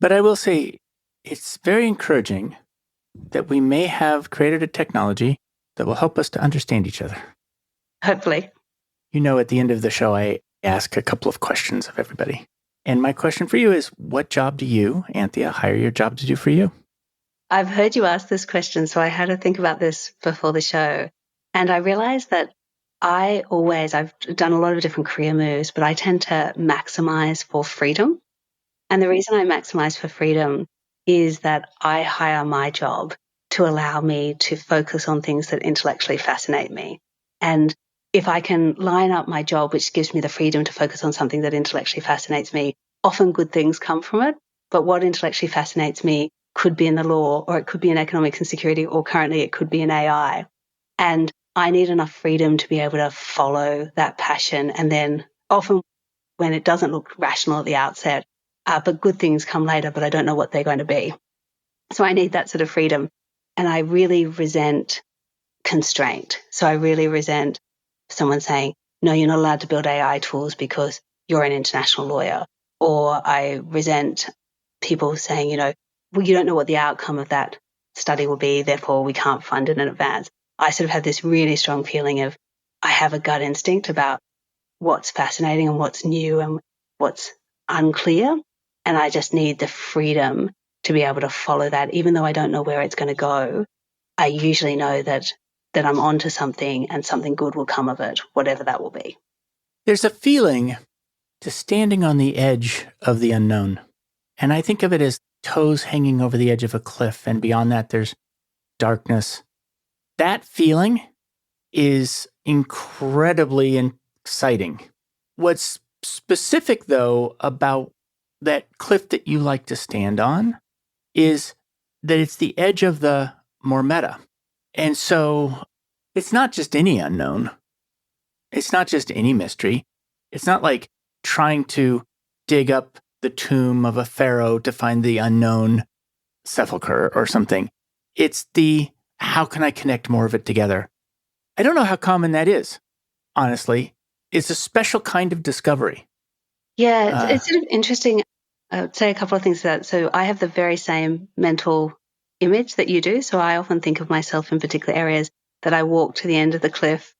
But I will say it's very encouraging that we may have created a technology that will help us to understand each other. Hopefully. You know, at the end of the show, I ask a couple of questions of everybody. And my question for you is, what job do you, Anthea, hire your job to do for you? I've heard you ask this question, so I had to think about this before the show. And I realized that I've done a lot of different career moves, but I tend to maximize for freedom. And the reason I maximize for freedom is that I hire my job to allow me to focus on things that intellectually fascinate me. And if I can line up my job, which gives me the freedom to focus on something that intellectually fascinates me, often good things come from it. But what intellectually fascinates me could be in the law, or it could be in economics and security, or currently it could be in AI. And I need enough freedom to be able to follow that passion. And then often when it doesn't look rational at the outset, but good things come later, but I don't know what they're going to be. So I need that sort of freedom. And I really resent constraint. So I really resent someone saying, no, you're not allowed to build AI tools because you're an international lawyer. Or I resent people saying, well, you don't know what the outcome of that study will be, therefore we can't fund it in advance. I sort of have this really strong feeling of I have a gut instinct about what's fascinating and what's new and what's unclear. And I just need the freedom to be able to follow that. Even though I don't know where it's going to go, I usually know that I'm onto something and something good will come of it, whatever that will be. There's a feeling to standing on the edge of the unknown. And I think of it as toes hanging over the edge of a cliff, and beyond that, there's darkness. That feeling is incredibly exciting. What's specific, though, about that cliff that you like to stand on is that it's the edge of the more meta. And so it's not just any unknown. It's not just any mystery. It's not like trying to dig up the tomb of a pharaoh to find the unknown sepulcher or something. It's the, how can I connect more of it together? I don't know how common that is, honestly. It's a special kind of discovery. Yeah, it's sort of interesting. I would say a couple of things to that. So I have the very same mental image that you do. So I often think of myself in particular areas that I walk to the end of the cliff.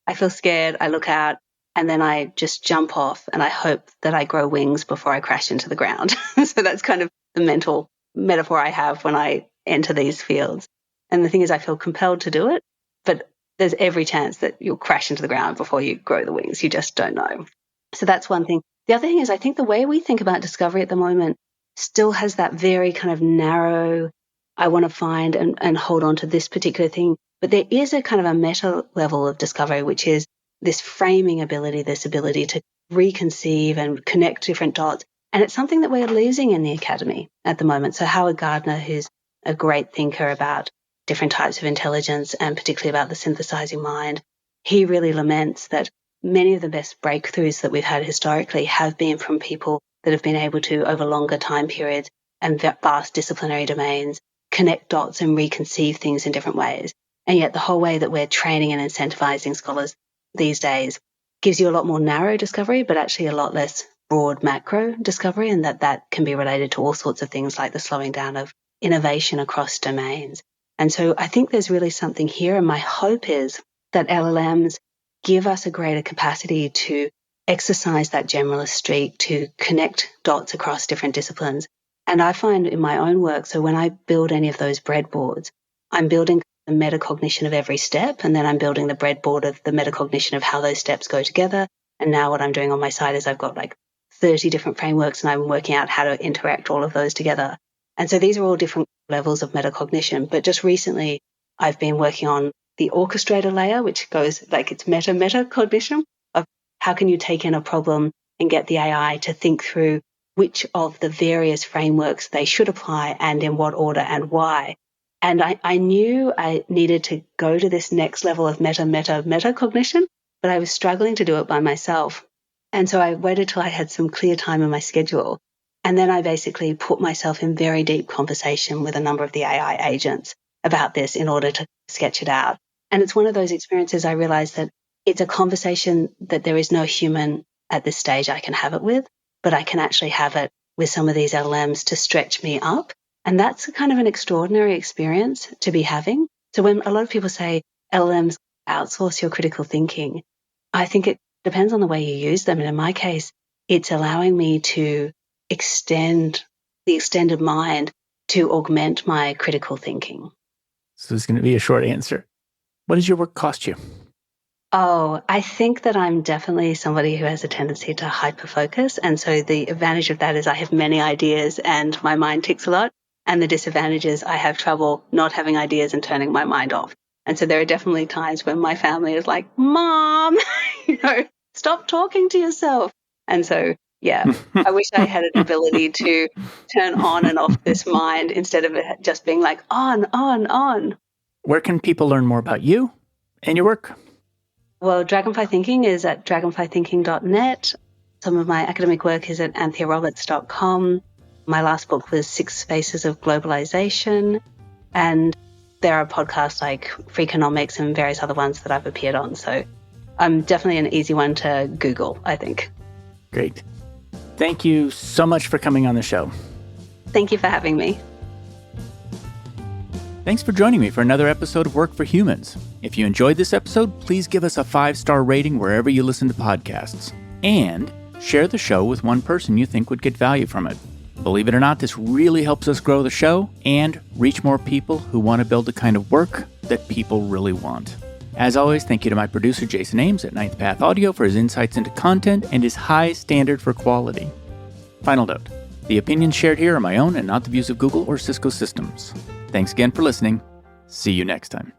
I feel scared. I look out and then I just jump off and I hope that I grow wings before I crash into the ground. So that's kind of the mental metaphor I have when I enter these fields. And the thing is, I feel compelled to do it, but there's every chance that you'll crash into the ground before you grow the wings. You just don't know. So that's one thing. The other thing is, I think the way we think about discovery at the moment still has that very kind of narrow, I want to find and hold on to this particular thing. But there is a kind of a meta level of discovery, which is this framing ability, this ability to reconceive and connect different dots. And it's something that we're losing in the academy at the moment. So Howard Gardner, who's a great thinker about different types of intelligence and particularly about the synthesizing mind, he really laments that many of the best breakthroughs that we've had historically have been from people that have been able to, over longer time periods and vast disciplinary domains, connect dots and reconceive things in different ways. And yet the whole way that we're training and incentivizing scholars these days gives you a lot more narrow discovery, but actually a lot less broad macro discovery, and that can be related to all sorts of things like the slowing down of innovation across domains. And so I think there's really something here, and my hope is that LLMs give us a greater capacity to exercise that generalist streak, to connect dots across different disciplines. And I find in my own work, so when I build any of those breadboards, I'm building the metacognition of every step, and then I'm building the breadboard of the metacognition of how those steps go together. And now what I'm doing on my side is I've got like 30 different frameworks, and I'm working out how to interact all of those together. And so these are all different levels of metacognition. But just recently, I've been working on the orchestrator layer, which goes like it's metacognition of how can you take in a problem and get the AI to think through which of the various frameworks they should apply and in what order and why. And I knew I needed to go to this next level of metacognition, but I was struggling to do it by myself. And so I waited till I had some clear time in my schedule. And then I basically put myself in very deep conversation with a number of the AI agents about this in order to sketch it out. And it's one of those experiences I realized that it's a conversation that there is no human at this stage I can have it with, but I can actually have it with some of these LLMs to stretch me up. And that's kind of an extraordinary experience to be having. So when a lot of people say LLMs outsource your critical thinking, I think it depends on the way you use them. And in my case, it's allowing me to extend the extended mind to augment my critical thinking. So it's going to be a short answer. What does your work cost you? Oh, I think that I'm definitely somebody who has a tendency to hyper-focus. And so the advantage of that is I have many ideas and my mind ticks a lot. And the disadvantage is I have trouble not having ideas and turning my mind off. And so there are definitely times when my family is like, Mom, stop talking to yourself. And so, yeah, I wish I had an ability to turn on and off this mind instead of it just being like on. Where can people learn more about you and your work? Well, Dragonfly Thinking is at dragonflythinking.net. Some of my academic work is at anthearoberts.com. My last book was Six Faces of Globalization. And there are podcasts like Freakonomics and various other ones that I've appeared on. So I'm definitely an easy one to Google, I think. Great. Thank you so much for coming on the show. Thank you for having me. Thanks for joining me for another episode of Work for Humans. If you enjoyed this episode, please give us a 5-star rating wherever you listen to podcasts. And share the show with one person you think would get value from it. Believe it or not, this really helps us grow the show and reach more people who want to build the kind of work that people really want. As always, thank you to my producer, Jason Ames at Ninth Path Audio for his insights into content and his high standard for quality. Final note, the opinions shared here are my own and not the views of Google or Cisco Systems. Thanks again for listening. See you next time.